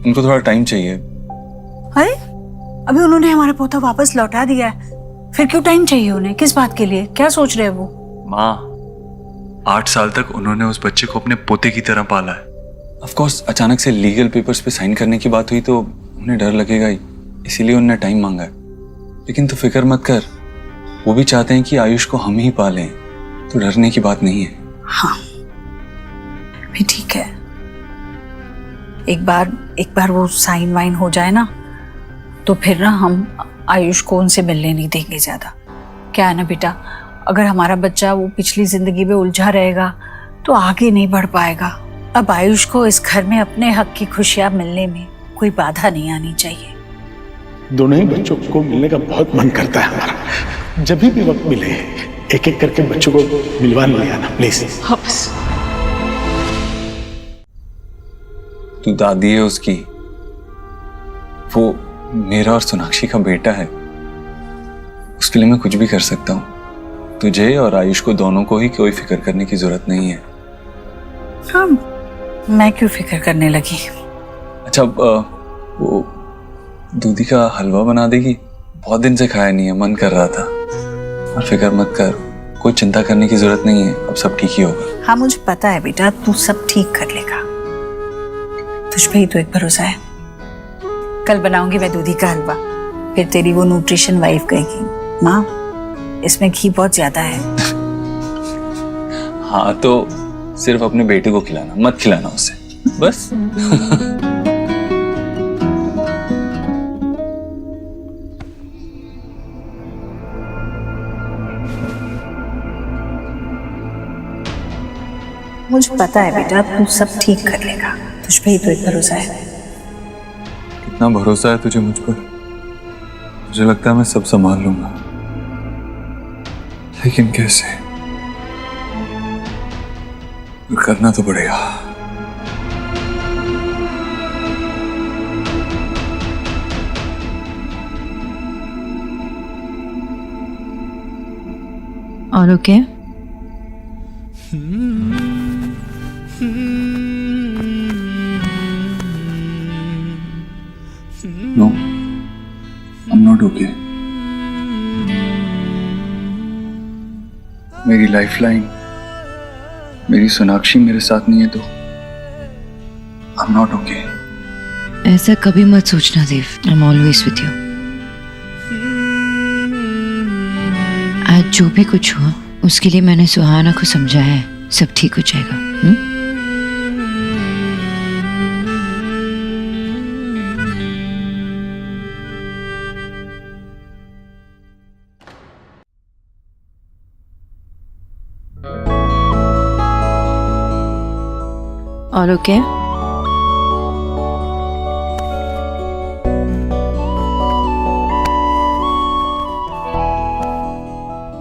उनको थोड़ा टाइम चाहिए। अरे अभी उन्होंने हमारा पोता वापस लौटा दिया है, फिर क्यों टाइम चाहिए उन्हें? किस बात के लिए? क्या सोच रहे हैं वो? माँ, 8 साल तक उन्होंने उस बच्चे को अपने पोते की तरह पाला है। ऑफ कोर्स अचानक से लीगल पेपर्स पे साइन करने की बात हुई तो उन्हें डर लगेगा ही, इसीलिए उन्होंने टाइम मांगा है। लेकिन तू फिक्र मत कर, वो भी चाहते हैं कि आयुष को हम ही पालें, तो डरने की बात नहीं है। हाँ भी ठीक है, एक बार वो साइन वाइन हो जाए ना, तो फिर ना हम आयुष को उनसे मिलने नहीं देंगे ज्यादा। क्या है ना बेटा, अगर हमारा बच्चा वो पिछली जिंदगी में उलझा रहेगा तो आगे नहीं बढ़ पाएगा। अब आयुष को इस घर में अपने हक की खुशियां मिलने में कोई बाधा नहीं आनी चाहिए। दोनों ही बच्चों को मिलने का बहुत मन करता है हमारा। जब भी वक्त मिले एक एक करके बच्चों को मिलवाने ले आना प्लीज। हाँ बस। तू दादी है उसकी, वो मेरा और सोनाक्षी का बेटा है, उसके लिए मैं कुछ भी कर सकता हूँ। तुझे और आयुष को दोनों को ही कोई फिक्र करने की जरूरत नहीं है। हाँ, मैं क्यों फिक्र करने लगी? अच्छा, वो दूधी का हलवा बना देगी? बहुत दिन से खाया नहीं है, मन कर रहा था। और फिक्र मत कर, कोई चिंता करने की जरूरत नहीं है, अब सब ठीक ही होगा। हाँ मुझे पता है बेटा, तू सब ठीक कर लेगा, तुझ पे ही तो एक भरोसा है। कल बनाऊंगी मैं दूधी का हलवा, फिर तेरी वो न्यूट्रिशन वाइफ कहेगी माँ इसमें घी बहुत ज्यादा है। हाँ तो सिर्फ अपने बेटे को खिलाना, मत खिलाना उसे, बस। मुझे पता है बेटा, तू सब ठीक कर लेगा, तुझ पे ही तो एक भरोसा है। कितना भरोसा है तुझे मुझ पर? मुझे लगता है मैं सब संभाल लूंगा, लेकिन कैसे? करना तो पड़ेगा। और okay? No, I'm not okay. मेरी लाइफलाइन, मेरी सोनाक्षी मेरे साथ नहीं है तो I'm not okay. ऐसा कभी मत सोचना देव, I'm always with you. आज जो भी कुछ हुआ उसके लिए मैंने सुहाना को समझाया है, सब ठीक हो जाएगा। और okay?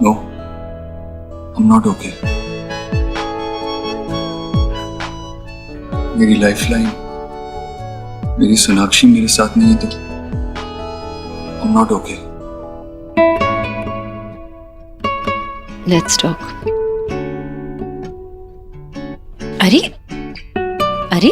No, I'm not okay. मेरी लाइफलाइन, मेरी सोनाक्षी मेरे साथ नहीं है तो I'm not okay. Let's talk. अरे अरे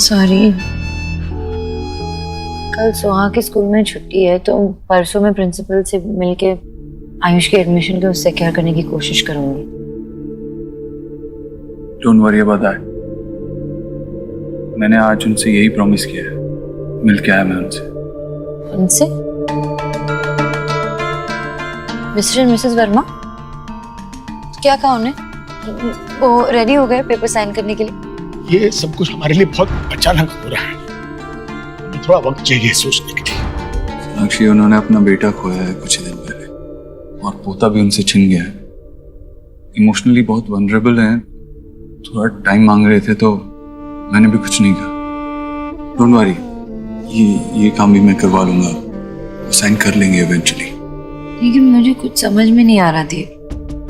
सॉरी, कल सुहा के स्कूल में छुट्टी है तो परसों मैं प्रिंसिपल से मिलके आयुष के एडमिशन को उससे सिक्योर करने की कोशिश करूंगी। Don't worry about that. मैंने आज उनसे यही प्रॉमिस किया है, मिल के आया मैं उनसे। उनसे? मिस्टर एंड मिसेस वर्मा, क्या कहा उन्हें? वो रेडी हो गए पेपर साइन करने के लिए? ये सब कुछ हमारे लिए बहुत अचानक हो रहा है, हमें थोड़ा वक्त चाहिए सोचने के लिए। सोनाक्षी, उन्होंने अपना बेटा खोया है कुछ दिन पहले और पोता भी उनसे छिन गया है। इमोशनली बहुत वनरेबल हैं, थोड़ा टाइम मांग रहे थे तो मैंने भी कुछ नहीं कहा। डोंट वरी, ये काम भी मैं करवा लूंगा, वो साइन कर लेंगे इवेंचुअली। लेकिन मुझे कुछ समझ में नहीं आ रहा थी,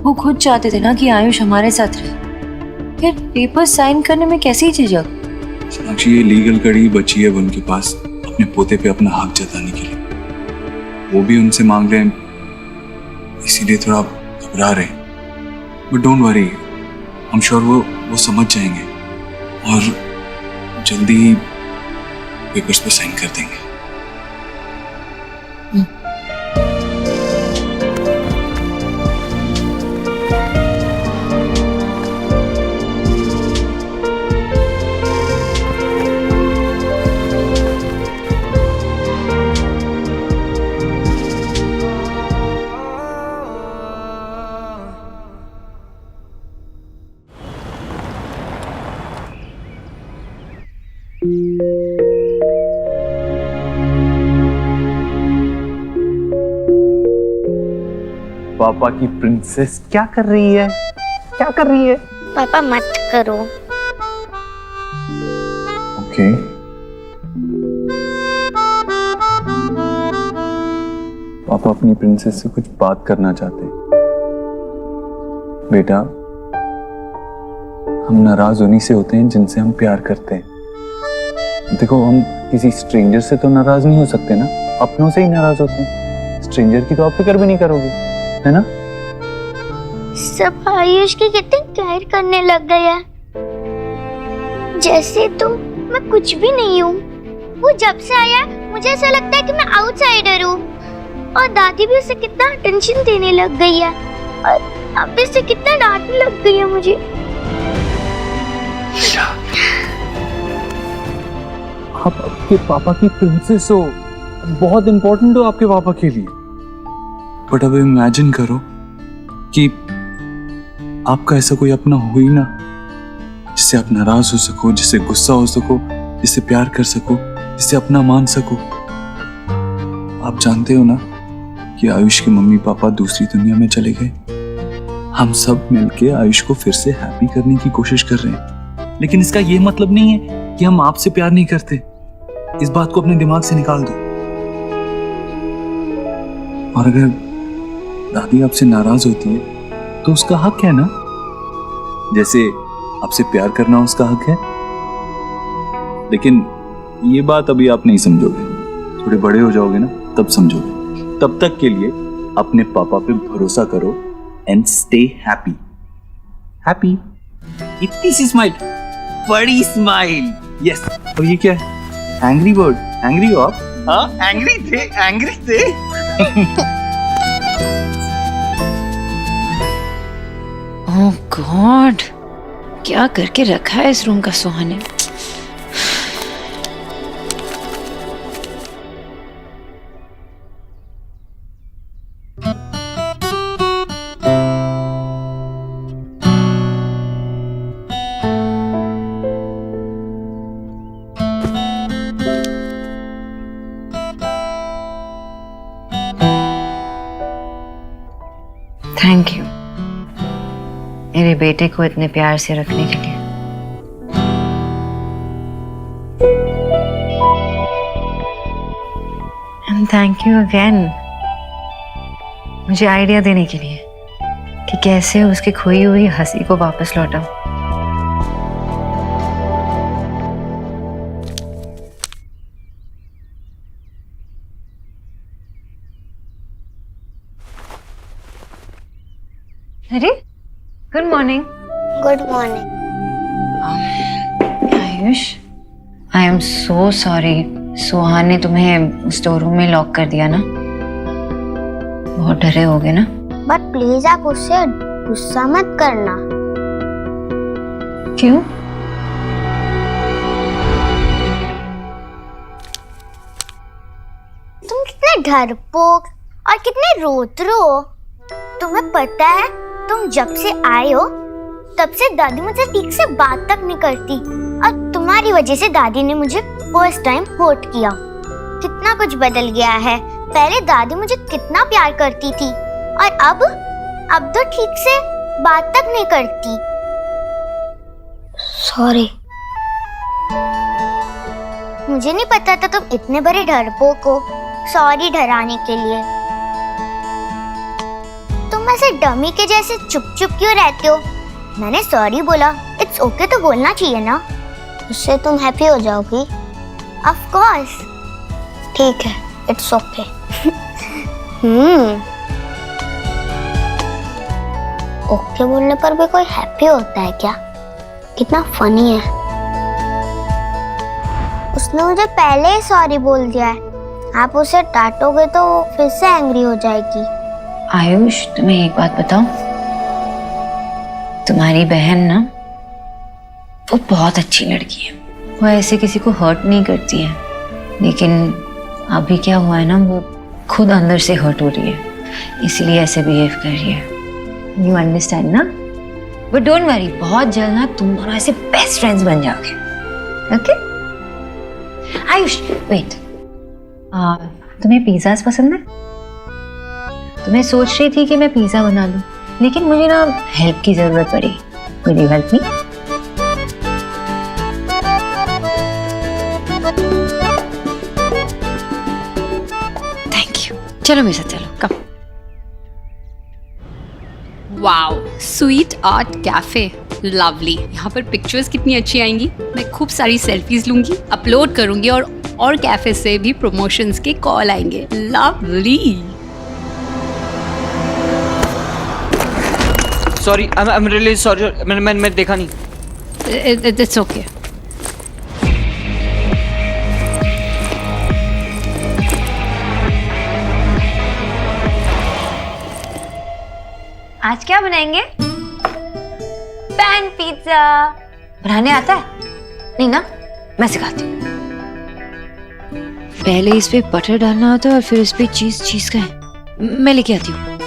वो खुद चाहते थे ना कि आयुष हमारे साथ रहे, फिर पेपर साइन करने में कैसे ही झिझक? सोनाक्षी, ये लीगल कड़ी बची है उनके पास अपने पोते पे अपना हक जताने के लिए। वो भी उनसे मांग रहे हैं, इसीलिए थोड़ा घबरा रहे हैं। But don't worry, I am sure वो समझ जाएंगे और जल्दी ही पेपर्स पे साइन कर देंगे। पापा की प्रिंसेस क्या कर रही है? क्या कर रही है? पापा मत करो। ओके। पापा अपनी प्रिंसेस से कुछ बात करना चाहते हैं। बेटा, हम नाराज उन्हीं से होते हैं जिनसे हम प्यार करते हैं। देखो, हम किसी स्ट्रेंजर से तो नाराज नहीं हो सकते ना, अपनों से ही नाराज होते हैं। स्ट्रेंजर की तो आप फिक्र भी नहीं करोगे, है ना? सब आयुष की कितनी केयर करने लग गया, जैसे तो मैं कुछ भी नहीं हूँ। वो जब से आया मुझे ऐसा लगता है कि मैं आउटसाइडर हूँ, और दादी भी उसे कितना अटेंशन देने लग गई है, और अब भी उसे कितना डांटने लग गई है मुझे। आप आपके पापा की प्रिंसेस हो, बहुत इंपॉर्टेंट हो आपके पापा के लिए। बट अब इमेजिन करो कि आपका ऐसा कोई अपना हो ही ना, जिससे आप नाराज हो सको, जिससे गुस्सा हो सको, जिससे प्यार कर सको, जिससे अपना मान सको। आप जानते हो ना कि आयुष के मम्मी पापा दूसरी दुनिया में चले गए। हम सब मिलके आयुष को फिर से हैप्पी करने की कोशिश कर रहे हैं, लेकिन इसका ये मतलब नहीं है कि हम आपसे प्यार नहीं करते। इस बात को अपने दिमाग से निकाल दो। और अगर दादी आपसे नाराज होती है तो उसका हक है ना, जैसे आपसे प्यार करना उसका हक है। लेकिन ये बात अभी आप नहीं समझोगे, थोड़े बड़े हो जाओगे ना तब समझोगे। तब तक के लिए अपने पापा पे भरोसा करो एंड स्टे हैप्पी। हैप्पी। इतनी सी स्माइल, बड़ी स्माइल। यस। और ये क्या है? Angry bird. एंग्री हो आप? हाँ, एंग्री थे, एंग्री थे। ओह गॉड, क्या करके रखा है इस रूम का सुहाने। थैंक यू मेरे बेटे को इतने प्यार से रखने के लिए। एंड थैंक यू अगेन मुझे आइडिया देने के लिए कि कैसे उसकी खोई हुई हंसी को वापस लौटाऊं। अरे good morning. Good morning. Ayush, I am so sorry, Suhan ने तुम्हें स्टोर रूम में लॉक कर दिया ना, बहुत डरे होगे ना। बट प्लीज आप उससे गुस्सा मत करना। क्यों? तुम कितने डरपोक और कितने रोतरू हो। तुम्हें पता है, तुम जब से आए हो तब से दादी मुझसे ठीक से बात तक नहीं करती, और तुम्हारी वजह से दादी ने मुझे फर्स्ट टाइम हर्ट किया। कितना कुछ बदल गया है। पहले दादी मुझे कितना प्यार करती थी, और अब तो ठीक से बात तक नहीं करती। सॉरी। मुझे नहीं पता था तुम इतने बड़े डरपोक हो सॉरी डराने के लिए। तुम ऐसे डमी के जैसे चुप चुप क्यों रहते हो? मैंने सॉरी बोला, इट्स ओके तो बोलना चाहिए ना, उससे तुम हैप्पी हो जाओगी। Of course. ठीक है, इट्स ओके। ओके बोलने पर भी कोई हैप्पी होता है क्या? कितना फनी है। उसने मुझे पहले ही सॉरी बोल दिया है, आप उसे डांटोगे तो फिर से एंग्री हो जाएगी। आयुष, तुम्हें एक बात बताऊं, तुम्हारी बहन ना वो बहुत अच्छी लड़की है। वो ऐसे किसी को हर्ट नहीं करती है, लेकिन अभी क्या हुआ है ना, वो खुद अंदर से हर्ट हो रही है, इसलिए ऐसे बिहेव कर रही है। यू अंडरस्टैंड ना? बट डोंट वरी, बहुत जल्द ना तुम दोनों ऐसे बेस्ट फ्रेंड्स बन जाओगे। ओके? आयुष, वेट, तुम्हें पिज़्ज़ास पसंद है? तो मैं सोच रही थी कि मैं पिज़्ज़ा बना लूं, लेकिन मुझे ना हेल्प की जरूरत पड़ी। Will you help me? Thank you. चलो मेरे साथ, चलो come. Wow, sweet art cafe, lovely. यहाँ पर पिक्चर्स कितनी अच्छी आएंगी। मैं खूब सारी सेल्फीज लूंगी, अपलोड करूंगी, और कैफे से भी प्रमोशंस के कॉल आएंगे। Lovely. Sorry, I am really sorry, मैं देखा नहीं। It's okay. आज क्या बनाएंगे? Pan pizza. बनाने आता है? नहीं ना, मैं सिखाती हूँ। पहले इस पे बटर डालना होता है और फिर इस पे चीज का है। मैं लेके आती हूँ।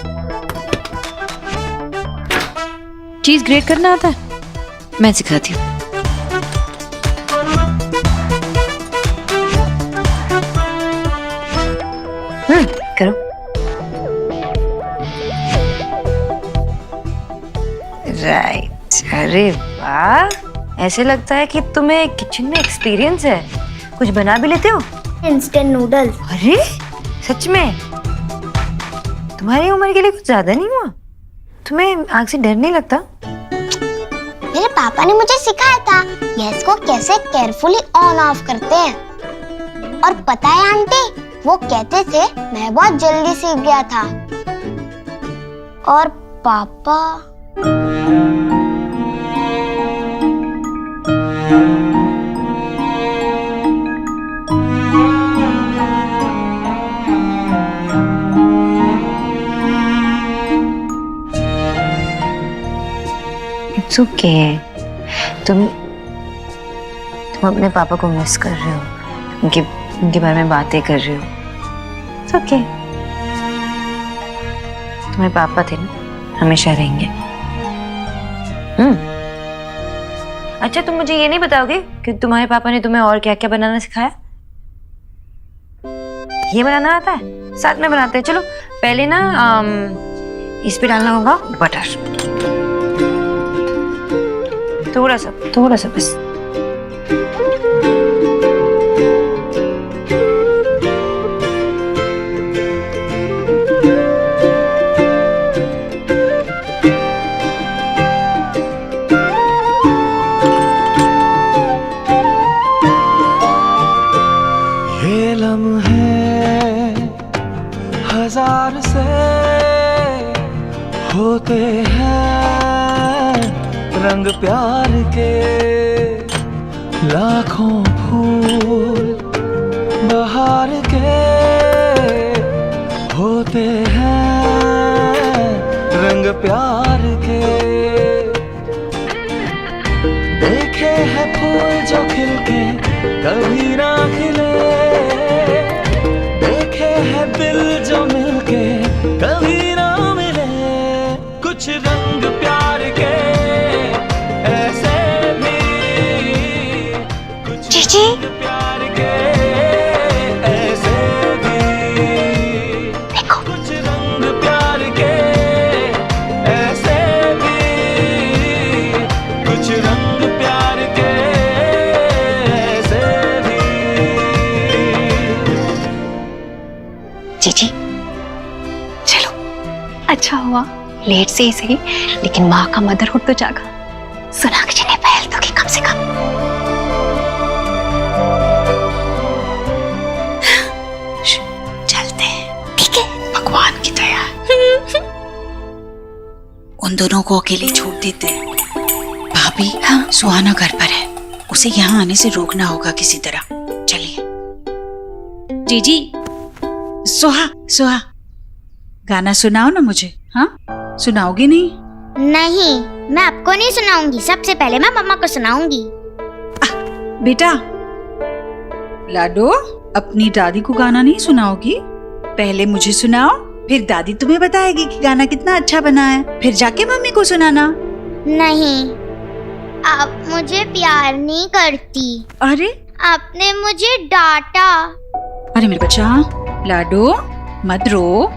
चीज ग्रेट करना आता है? मैं सिखाती हूँ। करो। राइट। अरे वाह, ऐसे लगता है कि तुम्हें किचन में एक्सपीरियंस है। कुछ बना भी लेते हो? Instant noodles. अरे सच में? तुम्हारी उम्र के लिए कुछ ज्यादा नहीं हुआ? तुम्हें आग से डर नहीं लगता? मेरे पापा ने मुझे सिखाया था गैस को कैसे केयरफुली ऑन ऑफ करते हैं। और पता है आंटी, वो कहते थे मैं बहुत जल्दी सीख गया था। और पापा इट्स ओके। तुम अपने पापा को मिस कर रहे हो, उनके बारे में बातें कर रहे हो। It's okay. तुम्हारे पापा थे ना, हमेशा रहेंगे। अच्छा, तुम मुझे ये नहीं बताओगे कि तुम्हारे पापा ने तुम्हें और क्या क्या बनाना सिखाया? ये बनाना आता है? साथ में बनाते हैं। चलो पहले ना इस पे डालना होगा बटर, थोड़ा सा बस। ये लम्हे हजार से होते हैं, रंग प्यार के लाखों फूल बहार के होते हैं, रंग प्यार के। देखे हैं फूल जो खिल के कभी ना खिले, देखे हैं दिल जो मिलके कभी ना मिले। अच्छा हुआ लेट से ही सही, लेकिन माँ का मदरहुड तो जागा। सोनाक्षी ने पहल तो की कम से कम। चलते हैं, ठीक है? भगवान की दया। उन दोनों को अकेले छोड़ देते हैं। भाभी, हाँ? सुहाना घर पर है, उसे यहाँ आने से रोकना होगा किसी तरह। चलिए। जीजी, सुहा गाना सुनाओ ना मुझे। हाँ, सुनाओगी नहीं? नहीं, मैं आपको नहीं सुनाऊंगी, सबसे पहले मैं मम्मा को सुनाऊंगी। बेटा लाडो, अपनी दादी को गाना नहीं सुनाओगी? पहले मुझे सुनाओ, फिर दादी तुम्हें बताएगी कि गाना कितना अच्छा बना है, फिर जाके मम्मी को सुनाना। नहीं, आप मुझे प्यार नहीं करती। अरे, आपने मुझे डांटा। अरे मेरे बच्चा, लाडो मत रो।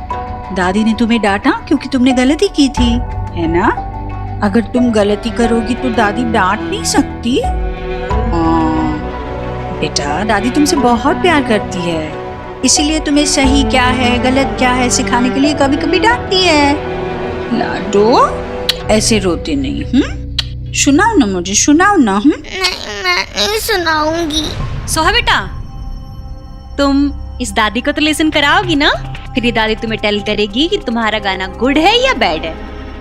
दादी ने तुम्हें डांटा क्योंकि तुमने गलती की थी, है ना? अगर तुम गलती करोगी तो दादी डांट नहीं सकती। बेटा, दादी तुमसे बहुत प्यार करती है, इसीलिए तुम्हें सही क्या है गलत क्या है सिखाने के लिए कभी कभी डांटती है। लाडो, ऐसे रोते नहीं। सुनाओ ना मुझे, सुनाओ ना। नहीं, मैं नहीं सुनाऊंगी। सोहा बेटा, तुम इस दादी को तो लेसन कराओगी ना? फिर ये दादी तुम्हें टेल करेगी कि तुम्हारा गाना गुड है या बैड है।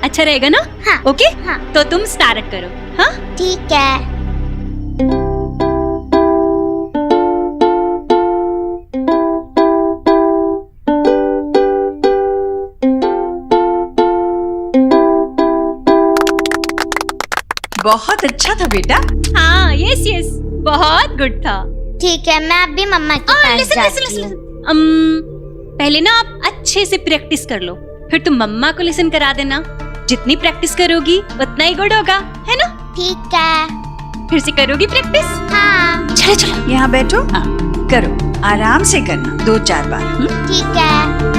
अच्छा रहेगा ना? हाँ, ओके? हाँ। तो तुम स्टार्ट करो। हाँ, ठीक है। बहुत अच्छा था बेटा। हाँ, यस, बहुत गुड था। ठीक है, मैं अभी मम्मा के पास जाती हूँ। पहले ना आप अच्छे से प्रैक्टिस कर लो, फिर तुम मम्मा को लिसन करा देना। जितनी प्रैक्टिस करोगी उतना ही गुड होगा, है ना? ठीक है। फिर से करोगी प्रैक्टिस? हाँ। चलो यहाँ बैठो। हाँ, करो, आराम से करना 2-4 बार। ठीक है।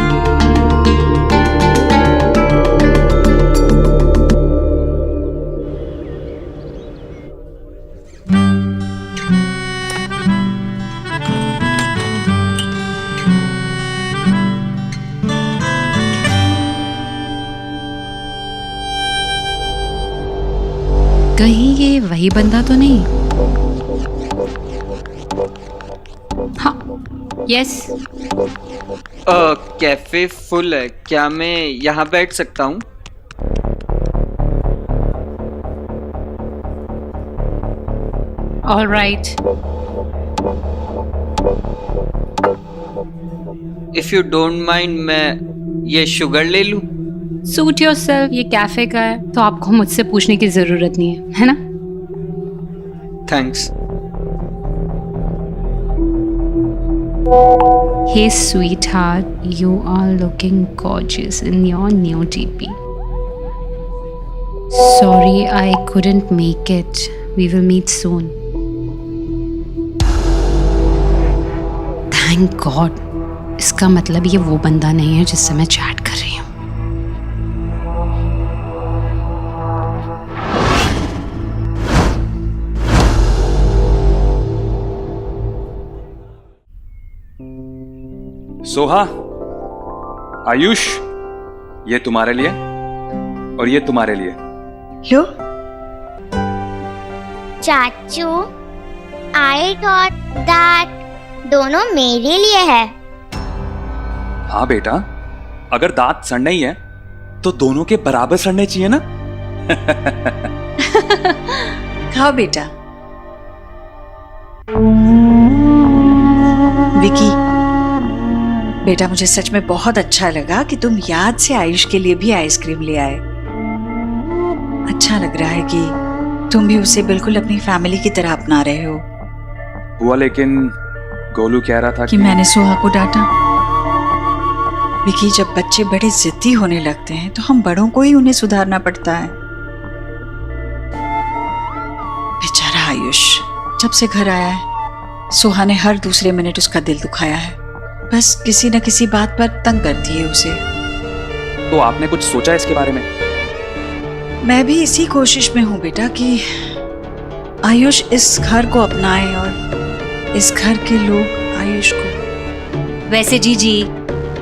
कहीं ये वही बंदा तो नहीं? हाँ, यस। कैफे फुल है, क्या मैं यहाँ बैठ सकता हूँ? All right. If you don't mind, मैं ये शुगर ले लूँ? सूट योरसेल्फ, ये कैफे का है तो आपको मुझसे पूछने की जरूरत नहीं है ना? Thanks. Hey sweetheart, you are looking gorgeous in your new DP. Sorry, I couldn't make it. We will meet soon. Thank God. इसका मतलब ये वो बंदा नहीं है जिससे मैं चैट कर रही हूँ। सोहा, आयुष, ये तुम्हारे लिए और ये तुम्हारे लिए। लो। चाचू, आई थॉट दैट दोनों मेरे लिए है। हाँ बेटा, अगर दांत सड़ने ही है तो दोनों के बराबर सड़ने चाहिए ना। खाओ बेटा। विकी बेटा, मुझे सच में बहुत अच्छा लगा कि तुम याद से आयुष के लिए भी आइसक्रीम ले आए। अच्छा लग रहा है कि तुम भी उसे बिल्कुल अपनी फैमिली की तरह अपना रहे हो। हुआ, लेकिन गोलू कह रहा था कि मैंने सोहा को डांटा। विकी, जब बच्चे बड़े जिद्दी होने लगते हैं तो हम बड़ों को ही उन्हें सुधारना पड़ता है। बेचारा आयुष जब से घर आया है, सोहा ने हर दूसरे मिनट उसका दिल दुखाया है। बस किसी न किसी बात पर तंग करती है उसे। तो आपने कुछ सोचा इसके बारे में? मैं भी इसी कोशिश में हूँ बेटा कि आयुष इस घर को अपनाए और इस घर के लोग आयुष को। वैसे जीजी,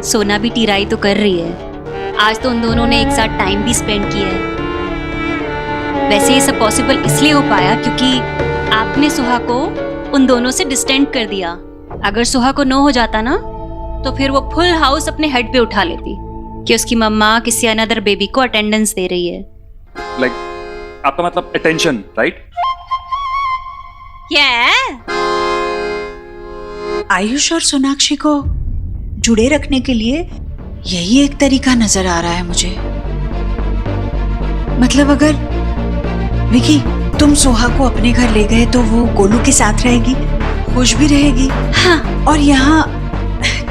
सोना भी टीराई तो कर रही है, आज तो उन दोनों ने एक साथ टाइम भी स्पेंड किया है। वैसे ये सब पॉसिबल इसलिए हो पाया क्योंकि आपने सुहा को उन दोनों से डिस्टेंट कर दिया। अगर सुहा को नो हो जाता ना तो फिर वो फुल हाउस अपने हेड पे उठा लेती कि उसकी मम्मा किसी अनदर बेबी को अटेंडेंस दे रही है। लाइक आपका मतलब अटेंशन, राइट? आयुष और सोनाक्षी को जुड़े रखने के लिए यही एक तरीका नजर आ रहा है मुझे। मतलब अगर विकी तुम सोहा को अपने घर ले गए तो वो गोलू के साथ रहेगी, खुश भी रहेगी। हाँ, और यहाँ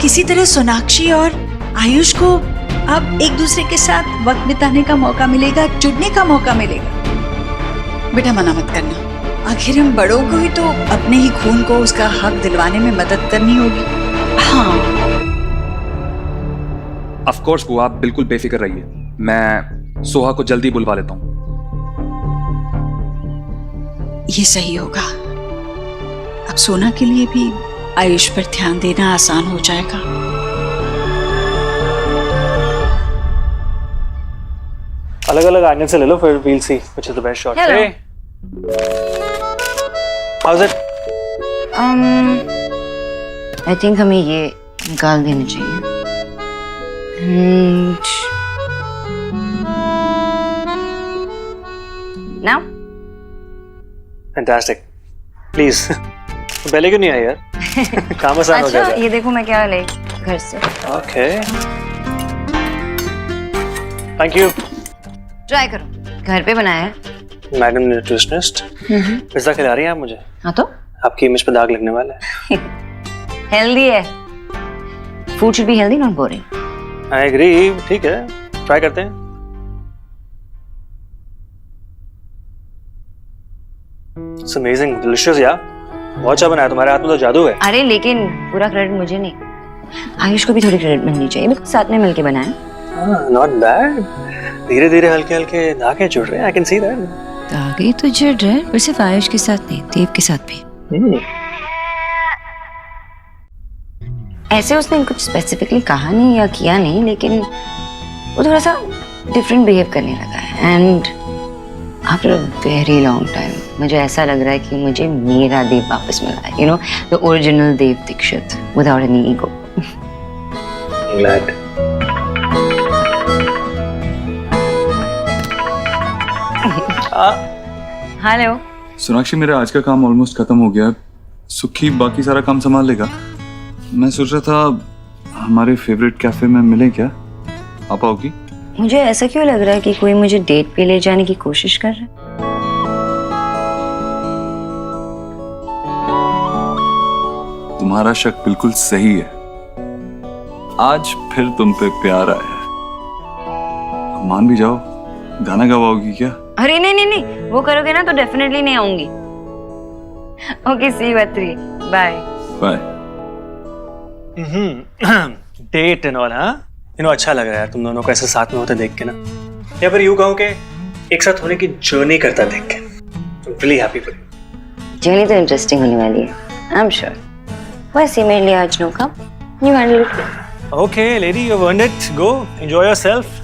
किसी तरह सोनाक्षी और आयुष को अब एक दूसरे के साथ वक्त बिताने का मौका मिलेगा, जुड़ने का मौका मिलेगा। बेटा मना मत करना, आखिर हम बड़ों को ही तो अपने ही खून को उसका हक दिलवाने में मदद करनी होगी। हाँ ऑफ कोर्स बुआ, आप बिल्कुल बेफिक्र रहिए। मैं सोहा को जल्दी बुलवा लेता हूँ। ये सही होगा। अब सोना के लिए भी आयुष पर ध्यान देना आसान हो जाएगा। अलग अलग एंगल से ले लो, फिर we'll see which is the best shot. Hello. Hey. How's it? I think हमें ये निकाल देना चाहिए। And now? Fantastic. Please. पहले क्यों नहीं आई यार? काम आसान हो अच्छा, जाएगा। ये देखो मैं क्या ले घर से। Okay. Thank you. ट्राई करो, घर पे बनाया है। मैडम न्यूट्रिशनिस्ट, पिज्जा खिला रही हैं आप मुझे? हाँ तो? आपकी इमेज पे दाग लगने वाला है। हेल्दी है। Food should be healthy, not boring. I agree, ठीक है, ट्राई करते हैं। It's amazing, delicious यार। बहुत अच्छा बनाया, तुम्हारे हाथ में तो जादू है। अरे लेकिन पूरा क्रेडिट मुझे नहीं, आयुष को भी थोड़ी क्रेडिट मिलनी चाहिए, बिकॉज़ साथ में मिलके बनाया। Not bad. धीरे धीरे हल्के हल्के धागे जुड़ रहे हैं, आई कैन सी दैट। धागे तो जुड़ रहे हैं, पर सिर्फ आयुष के साथ नहीं, देव के साथ भी। ऐसे उसने कुछ स्पेसिफिकली कहा नहीं या किया नहीं, लेकिन वो थोड़ा सा डिफरेंट बिहेव करने लगा है। And after a very long time मुझे ऐसा लग रहा है कि मुझे मेरा देव वापस मिला है, you know, the original Dev Dikshit without any ego. Glad. Hello Sonakshi, मेरा आज का काम ऑलमोस्ट खत्म हो गया। सुखी बाकी सारा काम संभाल लेगा। मैं सोच रहा था हमारे फेवरेट कैफे में मिले क्या? आ पाओगी? मुझे ऐसा क्यों लग रहा है कि कोई मुझे डेट पे ले जाने की कोशिश कर रहा है? तुम्हारा शक बिल्कुल सही है। आज फिर तुम पे प्यार आया है। मान भी जाओ, गाना गवाओगी क्या? अरे नहीं नहीं नहीं, वो करोगे ना तो डेफिनेटली नहीं आऊंगी। Okay, see you at 3, bye bye. Date and all, हाँ? यू नो, अच्छा लग रहा है तुम दोनों को ऐसे साथ में होते देख के ना, या फिर यूं कहूं कि एक साथ होने की जर्नी करता देख के। I'm really happy for you. Journey तो इंटरेस्टिंग होने वाली है, आई एम श्योर। वैसे मेरे लिए आज no come, you handle it. Okay, lady, you've earned it. Go, enjoy yourself.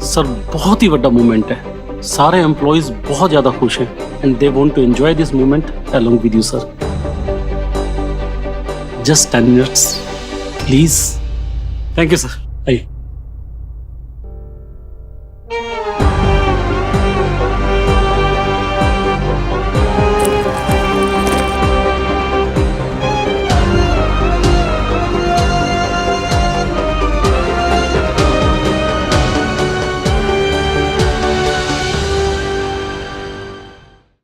Sir, बहुत ही बड़ा मूवमेंट है। सारे एम्प्लॉइज बहुत ज्यादा खुश हैं and they want to enjoy this movement along with you sir. Just 10 minutes please. Thank you sir.